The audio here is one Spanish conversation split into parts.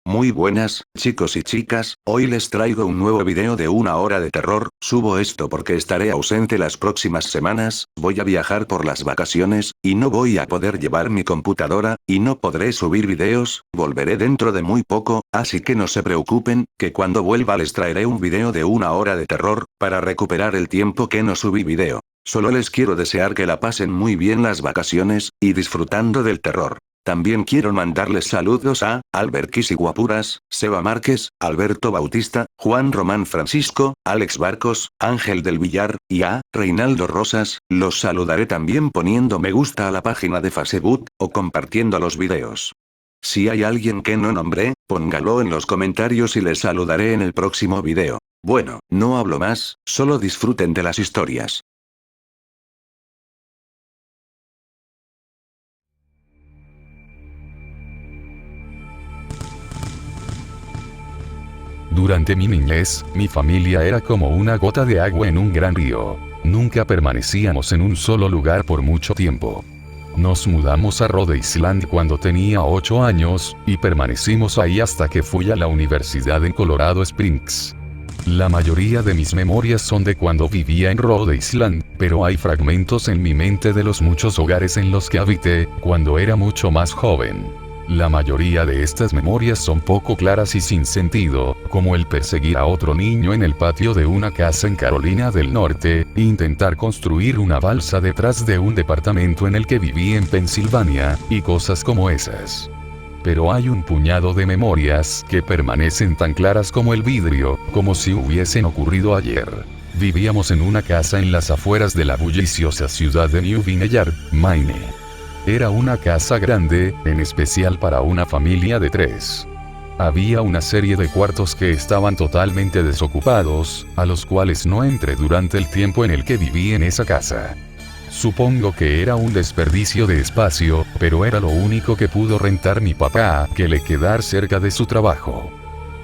Muy buenas, chicos y chicas, hoy les traigo un nuevo video de 1 hora de terror. Subo esto porque estaré ausente las próximas semanas, voy a viajar por las vacaciones, y no voy a poder llevar mi computadora, y no podré subir videos, volveré dentro de muy poco, así que no se preocupen, que cuando vuelva les traeré un video de 1 hora de terror, para recuperar el tiempo que no subí video. Solo les quiero desear que la pasen muy bien las vacaciones, y disfrutando del terror. También quiero mandarles saludos a Albert Guapuras, Seba Márquez, Alberto Bautista, Juan Román Francisco, Alex Barcos, Ángel del Villar, y a Reinaldo Rosas. Los saludaré también poniendo me gusta a la página de Facebook, o compartiendo los videos. Si hay alguien que no nombré, póngalo en los comentarios y les saludaré en el próximo video. Bueno, no hablo más, solo disfruten de las historias. Durante mi niñez, mi familia era como una gota de agua en un gran río. Nunca permanecíamos en un solo lugar por mucho tiempo. Nos mudamos a Rhode Island cuando tenía 8 años, y permanecimos ahí hasta que fui a la universidad en Colorado Springs. La mayoría de mis memorias son de cuando vivía en Rhode Island, pero hay fragmentos en mi mente de los muchos hogares en los que habité, cuando era mucho más joven. La mayoría de estas memorias son poco claras y sin sentido, como el perseguir a otro niño en el patio de una casa en Carolina del Norte, intentar construir una balsa detrás de un departamento en el que viví en Pensilvania, y cosas como esas. Pero hay un puñado de memorias que permanecen tan claras como el vidrio, como si hubiesen ocurrido ayer. Vivíamos en una casa en las afueras de la bulliciosa ciudad de New Vineyard, Maine. Era una casa grande, en especial para una familia de 3. Había una serie de cuartos que estaban totalmente desocupados, a los cuales no entré durante el tiempo en el que viví en esa casa. Supongo que era un desperdicio de espacio, pero era lo único que pudo rentar mi papá, que le quedara cerca de su trabajo.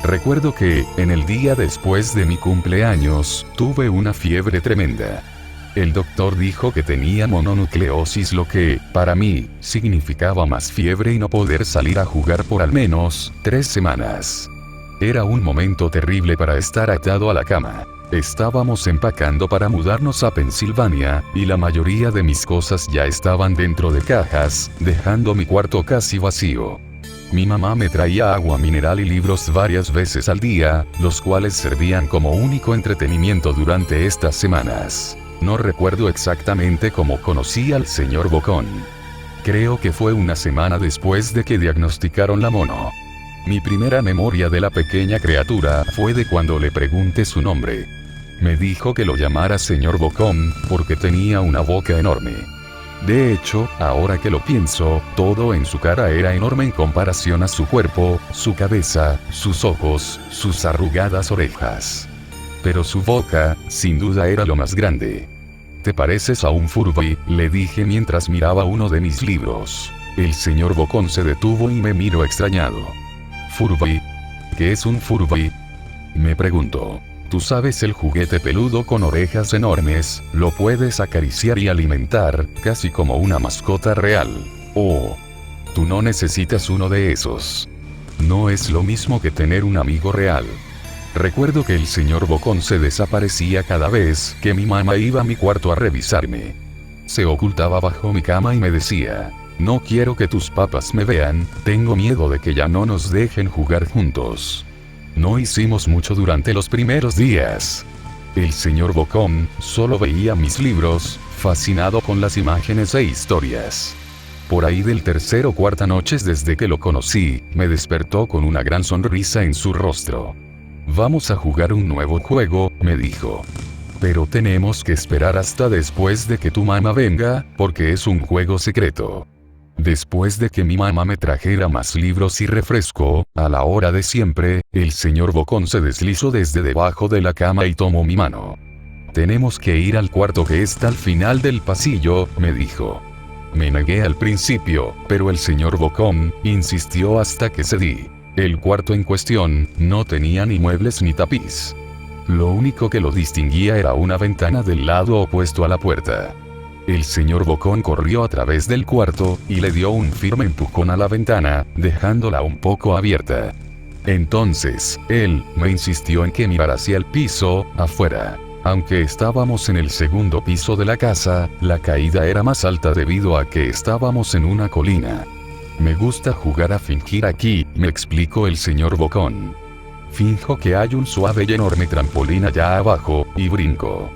Recuerdo que, en el día después de mi cumpleaños, tuve una fiebre tremenda. El doctor dijo que tenía mononucleosis, lo que, para mí, significaba más fiebre y no poder salir a jugar por al menos 3 semanas. Era un momento terrible para estar atado a la cama. Estábamos empacando para mudarnos a Pensilvania, y la mayoría de mis cosas ya estaban dentro de cajas, dejando mi cuarto casi vacío. Mi mamá me traía agua mineral y libros varias veces al día, los cuales servían como único entretenimiento durante estas semanas. No recuerdo exactamente cómo conocí al señor Bocón. Creo que fue una semana después de que diagnosticaron la mono. Mi primera memoria de la pequeña criatura fue de cuando le pregunté su nombre. Me dijo que lo llamara señor Bocón, porque tenía una boca enorme. De hecho, ahora que lo pienso, todo en su cara era enorme en comparación a su cuerpo, su cabeza, sus ojos, sus arrugadas orejas. Pero su boca, sin duda, era lo más grande. «¿Te pareces a un Furby?», le dije mientras miraba uno de mis libros. El señor Bocón se detuvo y me miró extrañado. «¿Furby? ¿Qué es un Furby?», me preguntó. «Tú sabes, el juguete peludo con orejas enormes, lo puedes acariciar y alimentar, casi como una mascota real. Oh, tú no necesitas uno de esos. No es lo mismo que tener un amigo real». Recuerdo que el señor Bocón se desaparecía cada vez que mi mamá iba a mi cuarto a revisarme. Se ocultaba bajo mi cama y me decía: «No quiero que tus papás me vean, tengo miedo de que ya no nos dejen jugar juntos». No hicimos mucho durante los primeros días. El señor Bocón solo veía mis libros, fascinado con las imágenes e historias. Por ahí del tercer o cuarta noche desde que lo conocí, me despertó con una gran sonrisa en su rostro. «Vamos a jugar un nuevo juego», me dijo. «Pero tenemos que esperar hasta después de que tu mamá venga, porque es un juego secreto». Después de que mi mamá me trajera más libros y refresco, a la hora de siempre, el señor Bocón se deslizó desde debajo de la cama y tomó mi mano. «Tenemos que ir al cuarto que está al final del pasillo», me dijo. Me negué al principio, pero el señor Bocón insistió hasta que cedí. El cuarto en cuestión no tenía ni muebles ni tapiz. Lo único que lo distinguía era una ventana del lado opuesto a la puerta. El señor Bocón corrió a través del cuarto y le dio un firme empujón a la ventana, dejándola un poco abierta. Entonces, él me insistió en que mirara hacia el piso, afuera. Aunque estábamos en el segundo piso de la casa, la caída era más alta debido a que estábamos en una colina. Me gusta jugar a fingir aquí, me explicó el señor Bocón. Finjo que hay un suave y enorme trampolín allá abajo, y brinco.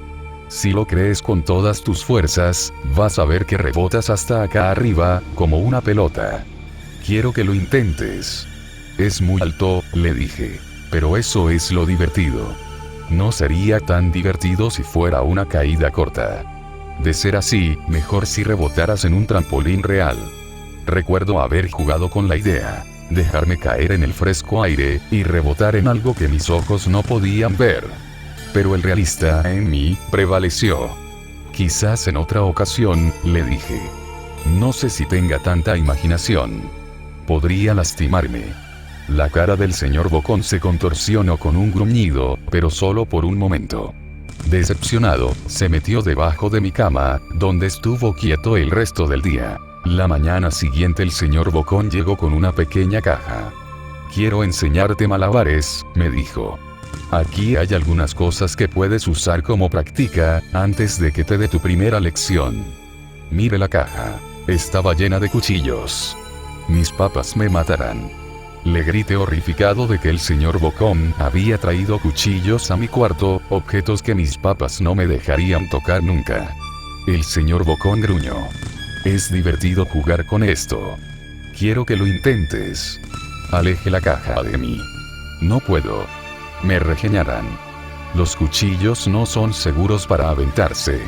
Si lo crees con todas tus fuerzas, vas a ver que rebotas hasta acá arriba, como una pelota. Quiero que lo intentes. Es muy alto, le dije. Pero eso es lo divertido. No sería tan divertido si fuera una caída corta. De ser así, mejor si rebotaras en un trampolín real. Recuerdo haber jugado con la idea. Dejarme caer en el fresco aire, y rebotar en algo que mis ojos no podían ver. Pero el realista en mí prevaleció. Quizás en otra ocasión, le dije. No sé si tenga tanta imaginación. Podría lastimarme. La cara del señor Bocón se contorsionó con un gruñido, pero solo por un momento. Decepcionado, se metió debajo de mi cama, donde estuvo quieto el resto del día. La mañana siguiente el señor Bocón llegó con una pequeña caja. Quiero enseñarte malabares, me dijo. Aquí hay algunas cosas que puedes usar como práctica, antes de que te dé tu primera lección. Mire la caja. Estaba llena de cuchillos. Mis papás me matarán. Le grité horrificado de que el señor Bocón había traído cuchillos a mi cuarto, objetos que mis papás no me dejarían tocar nunca. El señor Bocón gruñó. Es divertido jugar con esto. Quiero que lo intentes. Aleje la caja de mí. No puedo. Me regañarán. Los cuchillos no son seguros para aventarse.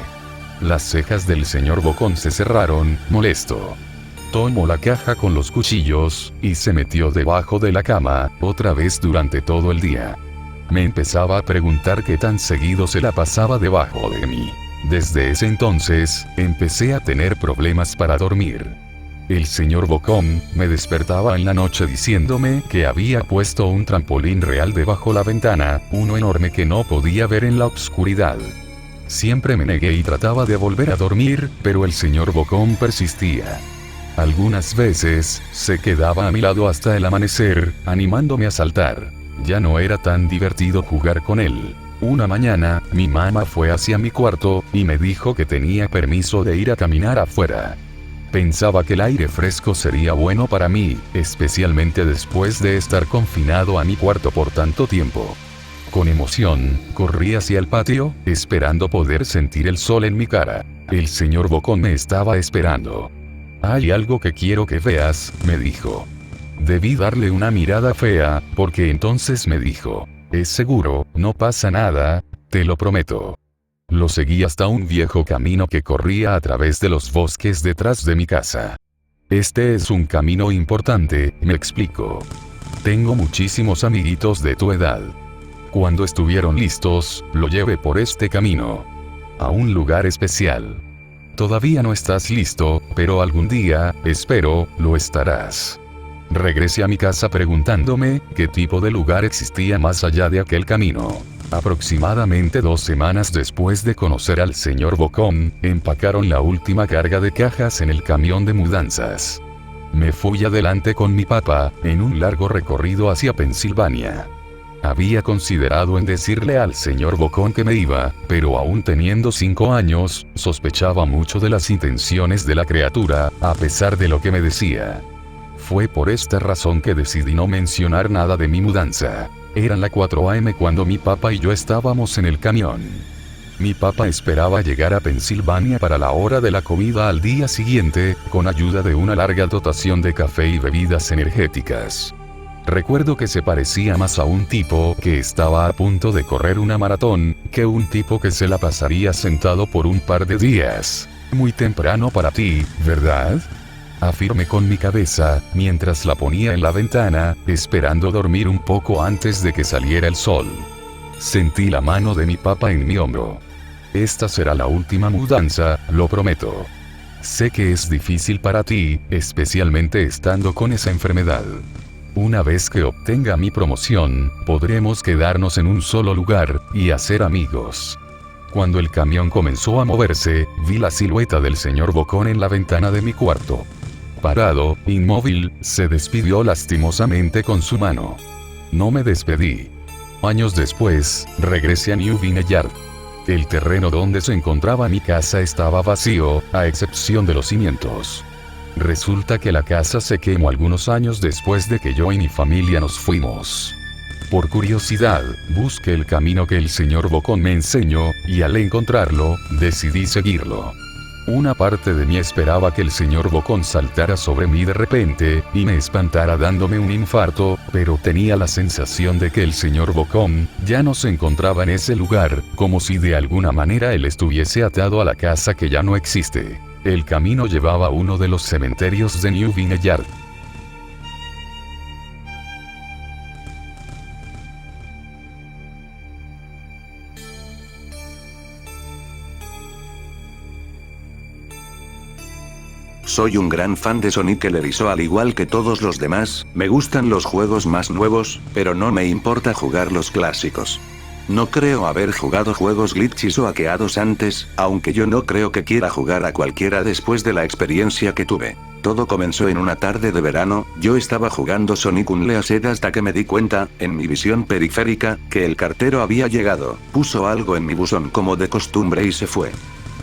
Las cejas del señor Bocón se cerraron, molesto. Tomó la caja con los cuchillos, y se metió debajo de la cama, otra vez durante todo el día. Me empezaba a preguntar qué tan seguido se la pasaba debajo de mí. Desde ese entonces, empecé a tener problemas para dormir. El señor Bocón me despertaba en la noche diciéndome que había puesto un trampolín real debajo la ventana, uno enorme que no podía ver en la oscuridad. Siempre me negué y trataba de volver a dormir, pero el señor Bocón persistía. Algunas veces, se quedaba a mi lado hasta el amanecer, animándome a saltar. Ya no era tan divertido jugar con él. Una mañana, mi mamá fue hacia mi cuarto, y me dijo que tenía permiso de ir a caminar afuera. Pensaba que el aire fresco sería bueno para mí, especialmente después de estar confinado a mi cuarto por tanto tiempo. Con emoción, corrí hacia el patio, esperando poder sentir el sol en mi cara. El señor Bocón me estaba esperando. Hay algo que quiero que veas, me dijo. Debí darle una mirada fea, porque entonces me dijo, es seguro, no pasa nada, te lo prometo. Lo seguí hasta un viejo camino que corría a través de los bosques detrás de mi casa. Este es un camino importante, me explicó. Tengo muchísimos amiguitos de tu edad. Cuando estuvieron listos, lo llevé por este camino. A un lugar especial. Todavía no estás listo, pero algún día, espero, lo estarás. Regresé a mi casa preguntándome qué tipo de lugar existía más allá de aquel camino. Aproximadamente 2 semanas después de conocer al señor Bocón, empacaron la última carga de cajas en el camión de mudanzas. Me fui adelante con mi papá, en un largo recorrido hacia Pensilvania. Había considerado en decirle al señor Bocón que me iba, pero aún teniendo 5 años, sospechaba mucho de las intenciones de la criatura, a pesar de lo que me decía. Fue por esta razón que decidí no mencionar nada de mi mudanza. Eran las 4 a.m. cuando mi papá y yo estábamos en el camión. Mi papá esperaba llegar a Pensilvania para la hora de la comida al día siguiente, con ayuda de una larga dotación de café y bebidas energéticas. Recuerdo que se parecía más a un tipo que estaba a punto de correr una maratón, que un tipo que se la pasaría sentado por un par de días. Muy temprano para ti, ¿verdad? Afirmé con mi cabeza, mientras la ponía en la ventana, esperando dormir un poco antes de que saliera el sol. Sentí la mano de mi papá en mi hombro. Esta será la última mudanza, lo prometo. Sé que es difícil para ti, especialmente estando con esa enfermedad. Una vez que obtenga mi promoción, podremos quedarnos en un solo lugar, y hacer amigos. Cuando el camión comenzó a moverse, vi la silueta del señor Bocón en la ventana de mi cuarto. Parado, inmóvil, se despidió lastimosamente con su mano. No me despedí. Años después, regresé a New Vineyard. El terreno donde se encontraba mi casa estaba vacío, a excepción de los cimientos. Resulta que la casa se quemó algunos años después de que yo y mi familia nos fuimos. Por curiosidad, busqué el camino que el señor Bocón me enseñó, y al encontrarlo, decidí seguirlo. Una parte de mí esperaba que el señor Bocón saltara sobre mí de repente, y me espantara dándome un infarto, pero tenía la sensación de que el señor Bocón ya no se encontraba en ese lugar, como si de alguna manera él estuviese atado a la casa que ya no existe. El camino llevaba a uno de los cementerios de New Vineyard. Soy un gran fan de Sonic el Erizo al igual que todos los demás, me gustan los juegos más nuevos, pero no me importa jugar los clásicos. No creo haber jugado juegos glitches o hackeados antes, aunque yo no creo que quiera jugar a cualquiera después de la experiencia que tuve. Todo comenzó en una tarde de verano, yo estaba jugando Sonic Unleashed hasta que me di cuenta, en mi visión periférica, que el cartero había llegado, puso algo en mi buzón como de costumbre y se fue.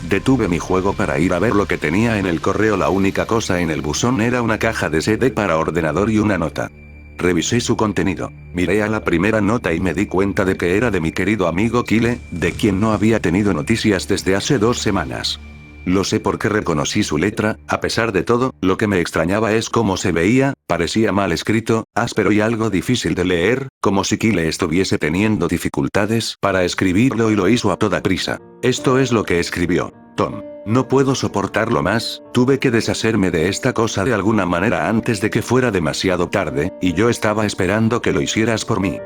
Detuve mi juego para ir a ver lo que tenía en el correo. La única cosa en el buzón era una caja de CD para ordenador y una nota. Revisé su contenido. Miré a la primera nota y me di cuenta de que era de mi querido amigo Kyle, de quien no había tenido noticias desde hace 2 semanas. Lo sé porque reconocí su letra, a pesar de todo, lo que me extrañaba es cómo se veía, parecía mal escrito, áspero y algo difícil de leer, como si Kyle estuviese teniendo dificultades para escribirlo y lo hizo a toda prisa. Esto es lo que escribió. Tom. No puedo soportarlo más, tuve que deshacerme de esta cosa de alguna manera antes de que fuera demasiado tarde, y yo estaba esperando que lo hicieras por mí.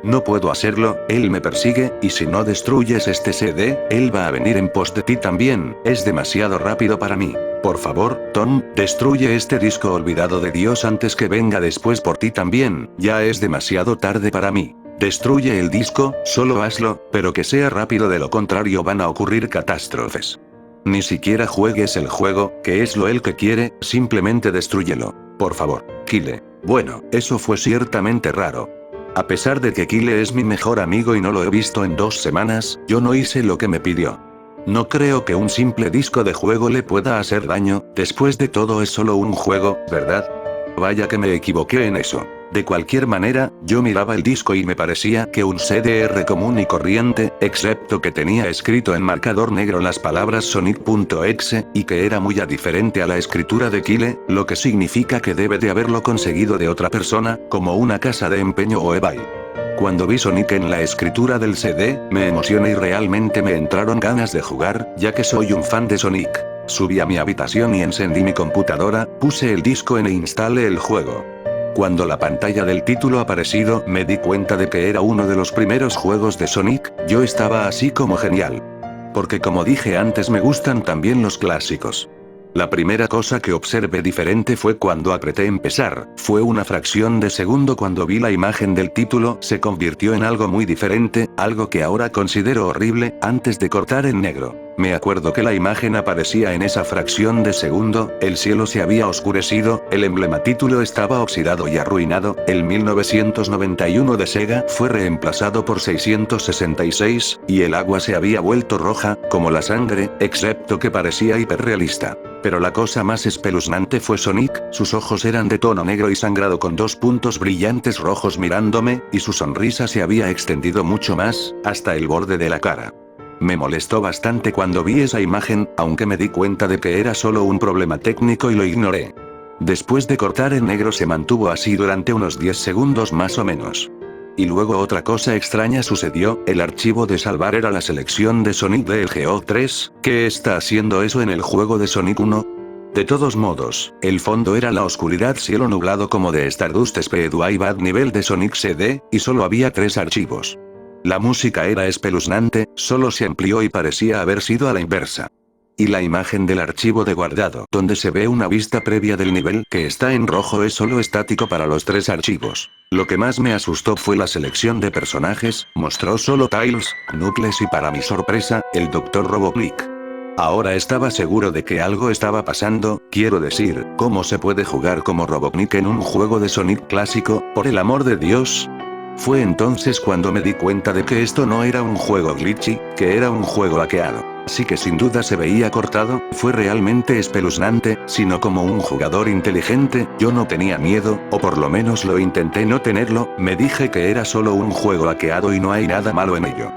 No puedo hacerlo, él me persigue, y si no destruyes este CD, él va a venir en pos de ti también, es demasiado rápido para mí. Por favor, Tom, destruye este disco olvidado de Dios antes que venga después por ti también, ya es demasiado tarde para mí. Destruye el disco, solo hazlo, pero que sea rápido, de lo contrario van a ocurrir catástrofes. Ni siquiera juegues el juego, que es lo él que quiere, simplemente destrúyelo. Por favor, Kyle. Bueno, eso fue ciertamente raro. A pesar de que Kyle es mi mejor amigo y no lo he visto en 2 semanas, yo no hice lo que me pidió. No creo que un simple disco de juego le pueda hacer daño, después de todo es solo un juego, ¿verdad? Vaya que me equivoqué en eso. De cualquier manera, yo miraba el disco y me parecía que un CDR común y corriente, excepto que tenía escrito en marcador negro las palabras Sonic.exe, y que era muy diferente a la escritura de Kyle, lo que significa que debe de haberlo conseguido de otra persona, como una casa de empeño o eBay. Cuando vi Sonic en la escritura del CD, me emocioné y realmente me entraron ganas de jugar, ya que soy un fan de Sonic. Subí a mi habitación y encendí mi computadora, puse el disco e instalé el juego. Cuando la pantalla del título aparecido, me di cuenta de que era uno de los primeros juegos de Sonic, yo estaba así como genial. Porque como dije antes, me gustan también los clásicos. La primera cosa que observé diferente fue cuando apreté empezar, fue una fracción de segundo cuando vi la imagen del título, se convirtió en algo muy diferente, algo que ahora considero horrible, antes de cortar en negro. Me acuerdo que la imagen aparecía en esa fracción de segundo, el cielo se había oscurecido, el emblema título estaba oxidado y arruinado, el 1991 de Sega fue reemplazado por 666, y el agua se había vuelto roja, como la sangre, excepto que parecía hiperrealista. Pero la cosa más espeluznante fue Sonic, sus ojos eran de tono negro y sangrado con 2 puntos brillantes rojos mirándome, y su sonrisa se había extendido mucho más, hasta el borde de la cara. Me molestó bastante cuando vi esa imagen, aunque me di cuenta de que era solo un problema técnico y lo ignoré. Después de cortar en negro se mantuvo así durante unos 10 segundos más o menos. Y luego otra cosa extraña sucedió, el archivo de salvar era la selección de Sonic del GO3, ¿qué está haciendo eso en el juego de Sonic 1? De todos modos, el fondo era la oscuridad, cielo nublado como de Stardust Speedway Bad nivel de Sonic CD, y solo había 3 archivos. La música era espeluznante, solo se amplió y parecía haber sido a la inversa. Y la imagen del archivo de guardado, donde se ve una vista previa del nivel que está en rojo, es solo estático para los 3 archivos. Lo que más me asustó fue la selección de personajes, mostró solo Tails, Knuckles y para mi sorpresa, el Dr. Robotnik. Ahora estaba seguro de que algo estaba pasando, quiero decir, ¿cómo se puede jugar como Robotnik en un juego de Sonic clásico, por el amor de Dios? Fue entonces cuando me di cuenta de que esto no era un juego glitchy, que era un juego hackeado. Así que sin duda se veía cortado, fue realmente espeluznante, sino como un jugador inteligente, yo no tenía miedo, o por lo menos lo intenté no tenerlo, me dije que era solo un juego hackeado y no hay nada malo en ello.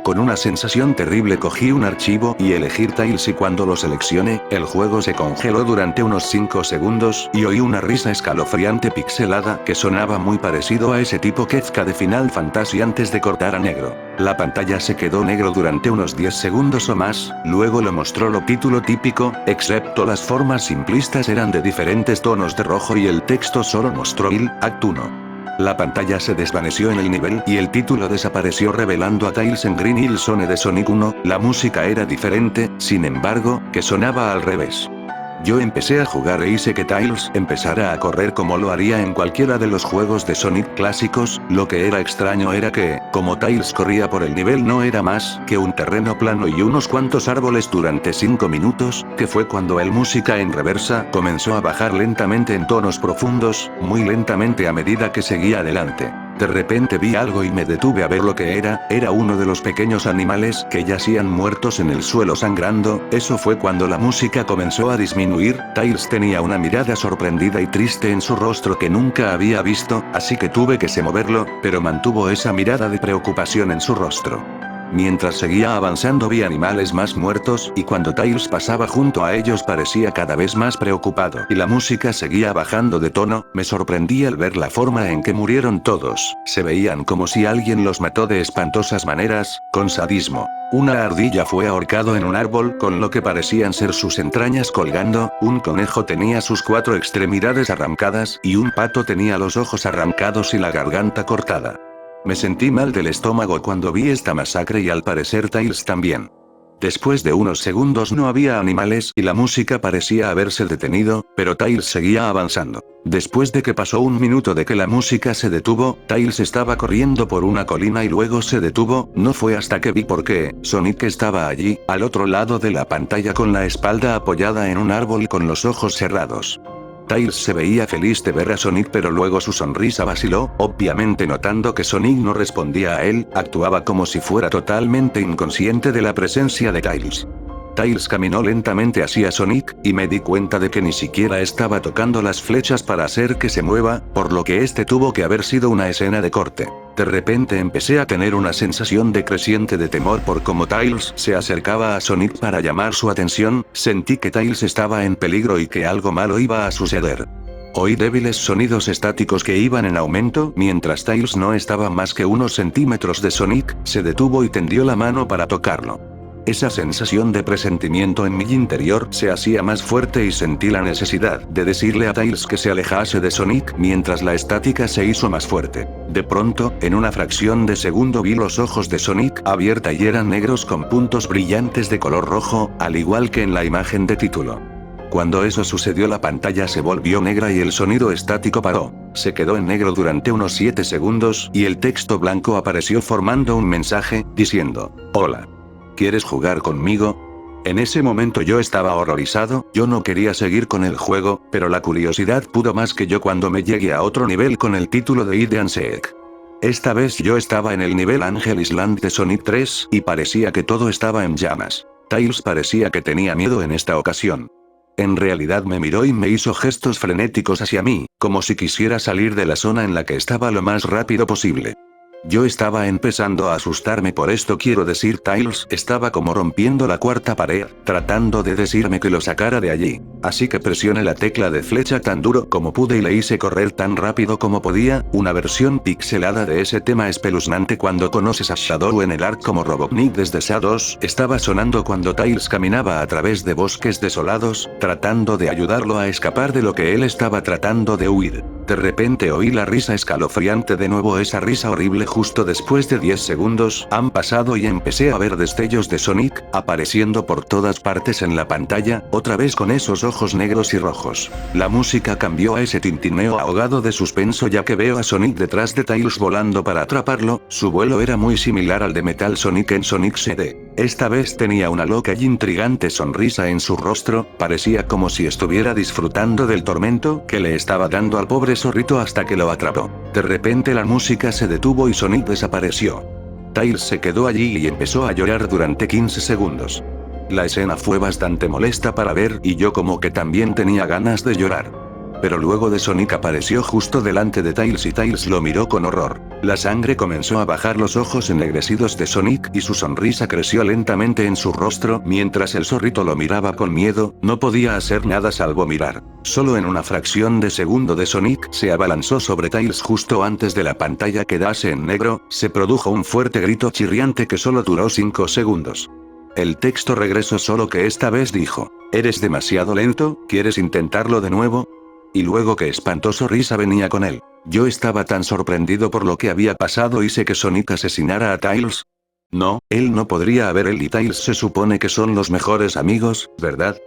Con una sensación terrible cogí un archivo y elegí Tiles y cuando lo seleccioné, el juego se congeló durante unos 5 segundos y oí una risa escalofriante pixelada que sonaba muy parecido a ese tipo Kefka de Final Fantasy antes de cortar a negro. La pantalla se quedó negro durante unos 10 segundos o más, luego lo mostró lo título típico, excepto las formas simplistas eran de diferentes tonos de rojo y el texto solo mostró il, Act 1. La pantalla se desvaneció en el nivel y el título desapareció revelando a Tails en Green Hill Zone de Sonic 1, la música era diferente, sin embargo, que sonaba al revés. Yo empecé a jugar e hice que Tails empezara a correr como lo haría en cualquiera de los juegos de Sonic clásicos, lo que era extraño era que, como Tails corría por el nivel no era más que un terreno plano y unos cuantos árboles durante 5 minutos, que fue cuando el música en reversa comenzó a bajar lentamente en tonos profundos, muy lentamente a medida que seguía adelante. De repente vi algo y me detuve a ver lo que era uno de los pequeños animales que yacían muertos en el suelo sangrando, eso fue cuando la música comenzó a disminuir, Tails tenía una mirada sorprendida y triste en su rostro que nunca había visto, así que tuve que moverlo, pero mantuvo esa mirada de preocupación en su rostro. Mientras seguía avanzando vi animales más muertos, y cuando Tails pasaba junto a ellos parecía cada vez más preocupado y la música seguía bajando de tono, me sorprendí al ver la forma en que murieron todos, se veían como si alguien los mató de espantosas maneras, con sadismo. Una ardilla fue ahorcado en un árbol con lo que parecían ser sus entrañas colgando, un conejo tenía sus 4 extremidades arrancadas y un pato tenía los ojos arrancados y la garganta cortada. Me sentí mal del estómago cuando vi esta masacre y al parecer Tails también. Después de unos segundos no había animales y la música parecía haberse detenido, pero Tails seguía avanzando. Después de que pasó un minuto de que la música se detuvo, Tails estaba corriendo por una colina y luego se detuvo, no fue hasta que vi por qué, Sonic estaba allí, al otro lado de la pantalla con la espalda apoyada en un árbol y con los ojos cerrados. Tails se veía feliz de ver a Sonic pero luego su sonrisa vaciló, obviamente notando que Sonic no respondía a él, actuaba como si fuera totalmente inconsciente de la presencia de Tails. Tails caminó lentamente hacia Sonic, y me di cuenta de que ni siquiera estaba tocando las flechas para hacer que se mueva, por lo que este tuvo que haber sido una escena de corte. De repente empecé a tener una sensación creciente de temor por cómo Tails se acercaba a Sonic para llamar su atención, sentí que Tails estaba en peligro y que algo malo iba a suceder. Oí débiles sonidos estáticos que iban en aumento mientras Tails no estaba más que unos centímetros de Sonic, se detuvo y tendió la mano para tocarlo. Esa sensación de presentimiento en mi interior se hacía más fuerte y sentí la necesidad de decirle a Tails que se alejase de Sonic mientras la estática se hizo más fuerte. De pronto, en una fracción de segundo vi los ojos de Sonic abierta y eran negros con puntos brillantes de color rojo, al igual que en la imagen de título. Cuando eso sucedió la pantalla se volvió negra y el sonido estático paró. Se quedó en negro durante unos 7 segundos y el texto blanco apareció formando un mensaje, diciendo, «Hola. ¿Quieres jugar conmigo?». En ese momento yo estaba horrorizado, yo no quería seguir con el juego, pero la curiosidad pudo más que yo cuando me llegué a otro nivel con el título de Hide and Seek. Esta vez yo estaba en el nivel Angel Island de Sonic 3, y parecía que todo estaba en llamas. Tails parecía que tenía miedo en esta ocasión. En realidad me miró y me hizo gestos frenéticos hacia mí, como si quisiera salir de la zona en la que estaba lo más rápido posible. Yo estaba empezando a asustarme por esto, quiero decir, Tails estaba como rompiendo la cuarta pared, tratando de decirme que lo sacara de allí. Así que presioné la tecla de flecha tan duro como pude y le hice correr tan rápido como podía, una versión pixelada de ese tema espeluznante cuando conoces a Shadow en el Ark como Robotnik desde Shadows, estaba sonando cuando Tails caminaba a través de bosques desolados, tratando de ayudarlo a escapar de lo que él estaba tratando de huir. De repente oí la risa escalofriante de nuevo, esa risa horrible. Justo después de 10 segundos han pasado y empecé a ver destellos de Sonic, apareciendo por todas partes en la pantalla, otra vez con esos ojos negros y rojos. La música cambió a ese tintineo ahogado de suspenso ya que veo a Sonic detrás de Tails volando para atraparlo, su vuelo era muy similar al de Metal Sonic en Sonic CD. Esta vez tenía una loca y intrigante sonrisa en su rostro, parecía como si estuviera disfrutando del tormento que le estaba dando al pobre zorrito hasta que lo atrapó. De repente la música se detuvo y Sonic desapareció. Tails se quedó allí y empezó a llorar durante 15 segundos. La escena fue bastante molesta para ver y yo como que también tenía ganas de llorar. Pero luego de Sonic apareció justo delante de Tails y Tails lo miró con horror. La sangre comenzó a bajar los ojos ennegrecidos de Sonic y su sonrisa creció lentamente en su rostro mientras el zorrito lo miraba con miedo, no podía hacer nada salvo mirar. Solo en una fracción de segundo de Sonic se abalanzó sobre Tails justo antes de la pantalla quedase en negro, se produjo un fuerte grito chirriante que solo duró 5 segundos. El texto regresó solo que esta vez dijo, ¿eres demasiado lento? ¿Quieres intentarlo de nuevo? Y luego qué espantoso risa venía con él. Yo estaba tan sorprendido por lo que había pasado hice que Sonic asesinara a Tails. No, él no podría haber él y Tails se supone que son los mejores amigos, ¿verdad?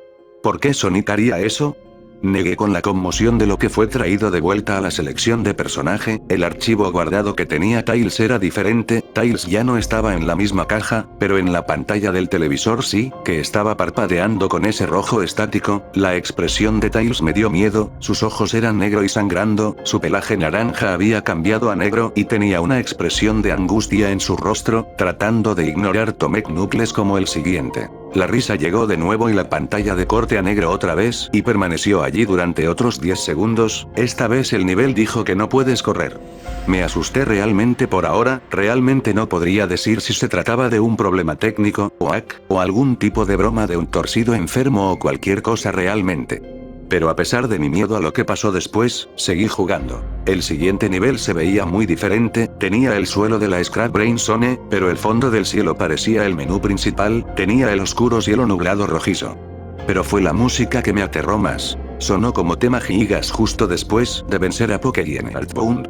¿Por qué Sonic haría eso? Negué con la conmoción de lo que fue traído de vuelta a la selección de personaje, el archivo guardado que tenía Tails era diferente, Tails ya no estaba en la misma caja, pero en la pantalla del televisor sí, que estaba parpadeando con ese rojo estático, la expresión de Tails me dio miedo, sus ojos eran negro y sangrando, su pelaje naranja había cambiado a negro y tenía una expresión de angustia en su rostro, tratando de ignorar tomé Knuckles como el siguiente. La risa llegó de nuevo y la pantalla de corte a negro otra vez y permaneció allí durante otros 10 segundos, esta vez el nivel dijo que no puedes correr. Me asusté realmente por ahora, realmente no podría decir si se trataba de un problema técnico, o algún tipo de broma de un torcido enfermo o cualquier cosa realmente. Pero a pesar de mi miedo a lo que pasó después, seguí jugando. El siguiente nivel se veía muy diferente, tenía el suelo de la Scrap Brain Zone, pero el fondo del cielo parecía el menú principal, tenía el oscuro cielo nublado rojizo. Pero fue la música que me aterró más. Sonó como tema Gigas justo después de vencer a Pokey en Earthbound.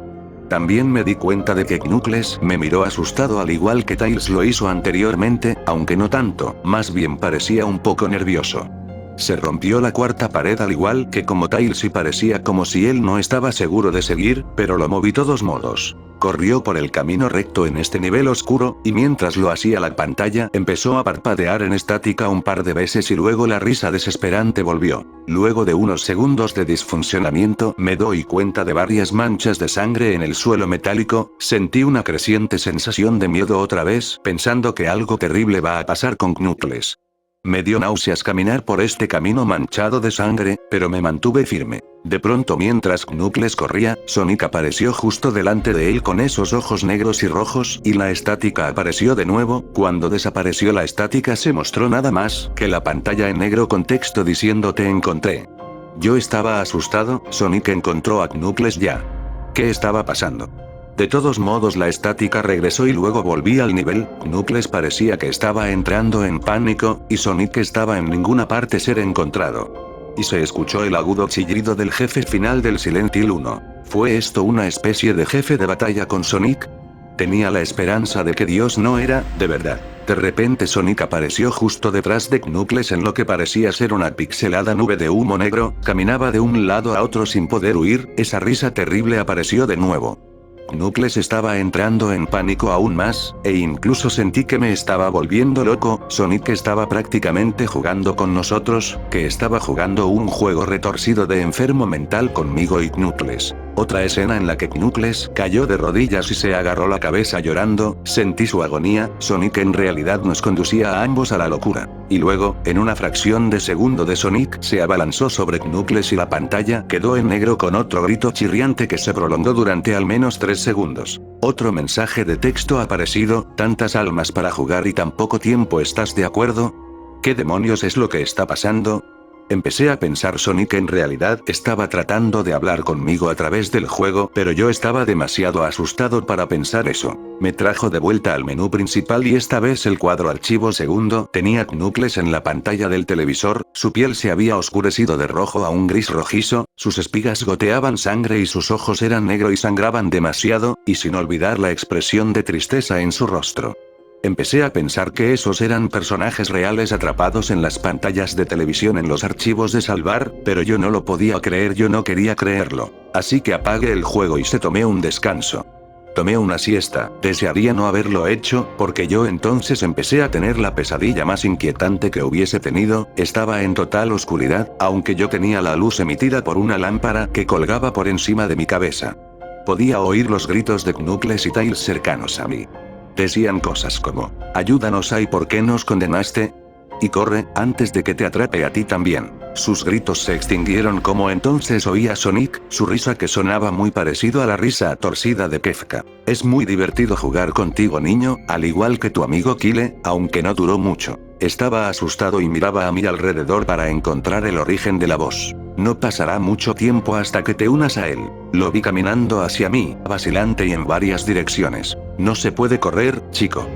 También me di cuenta de que Knuckles me miró asustado al igual que Tails lo hizo anteriormente, aunque no tanto, más bien parecía un poco nervioso. Se rompió la cuarta pared al igual que como Tails y parecía como si él no estaba seguro de seguir, pero lo moví todos modos. Corrió por el camino recto en este nivel oscuro, y mientras lo hacía la pantalla empezó a parpadear en estática un par de veces y luego la risa desesperante volvió. Luego de unos segundos de disfuncionamiento me doy cuenta de varias manchas de sangre en el suelo metálico, sentí una creciente sensación de miedo otra vez, pensando que algo terrible va a pasar con Knuckles. Me dio náuseas caminar por este camino manchado de sangre, pero me mantuve firme. De pronto mientras Knuckles corría, Sonic apareció justo delante de él con esos ojos negros y rojos, y la estática apareció de nuevo, cuando desapareció la estática se mostró nada más que la pantalla en negro con texto diciendo te encontré. Yo estaba asustado, Sonic encontró a Knuckles ya. ¿Qué estaba pasando? De todos modos la estática regresó y luego volví al nivel, Knuckles parecía que estaba entrando en pánico, y Sonic estaba en ninguna parte ser encontrado. Y se escuchó el agudo chillido del jefe final del Silent Hill 1. ¿Fue esto una especie de jefe de batalla con Sonic? Tenía la esperanza de que Dios no era, de verdad. De repente Sonic apareció justo detrás de Knuckles en lo que parecía ser una pixelada nube de humo negro, caminaba de un lado a otro sin poder huir, esa risa terrible apareció de nuevo. Knuckles estaba entrando en pánico aún más, e incluso sentí que me estaba volviendo loco, Sonic estaba prácticamente jugando con nosotros, que estaba jugando un juego retorcido de enfermo mental conmigo y Knuckles. Otra escena en la que Knuckles cayó de rodillas y se agarró la cabeza llorando, sentí su agonía, Sonic en realidad nos conducía a ambos a la locura. Y luego, en una fracción de segundo de Sonic se abalanzó sobre Knuckles y la pantalla quedó en negro con otro grito chirriante que se prolongó durante al menos 3 segundos. Otro mensaje de texto aparecido, tantas almas para jugar y tan poco tiempo, ¿estás de acuerdo? ¿Qué demonios es lo que está pasando? Empecé a pensar Sonic en realidad estaba tratando de hablar conmigo a través del juego, pero yo estaba demasiado asustado para pensar eso. Me trajo de vuelta al menú principal y esta vez el cuadro archivo segundo tenía Knuckles en la pantalla del televisor, su piel se había oscurecido de rojo a un gris rojizo, sus espigas goteaban sangre y sus ojos eran negro y sangraban demasiado, y sin olvidar la expresión de tristeza en su rostro. Empecé a pensar que esos eran personajes reales atrapados en las pantallas de televisión en los archivos de salvar, pero yo no lo podía creer, yo no quería creerlo. Así que apagué el juego y se tomé un descanso. Tomé una siesta, desearía no haberlo hecho, porque yo entonces empecé a tener la pesadilla más inquietante que hubiese tenido, estaba en total oscuridad, aunque yo tenía la luz emitida por una lámpara que colgaba por encima de mi cabeza. Podía oír los gritos de Knuckles y Tails cercanos a mí. Decían cosas como, ayúdanos ¿y por qué nos condenaste? Y corre, antes de que te atrape a ti también. Sus gritos se extinguieron como entonces oía Sonic, su risa que sonaba muy parecido a la risa torcida de Kefka. Es muy divertido jugar contigo niño, al igual que tu amigo Kyle, aunque no duró mucho. Estaba asustado y miraba a mi alrededor para encontrar el origen de la voz. No pasará mucho tiempo hasta que te unas a él. Lo vi caminando hacia mí, vacilante y en varias direcciones. No se puede correr, chico.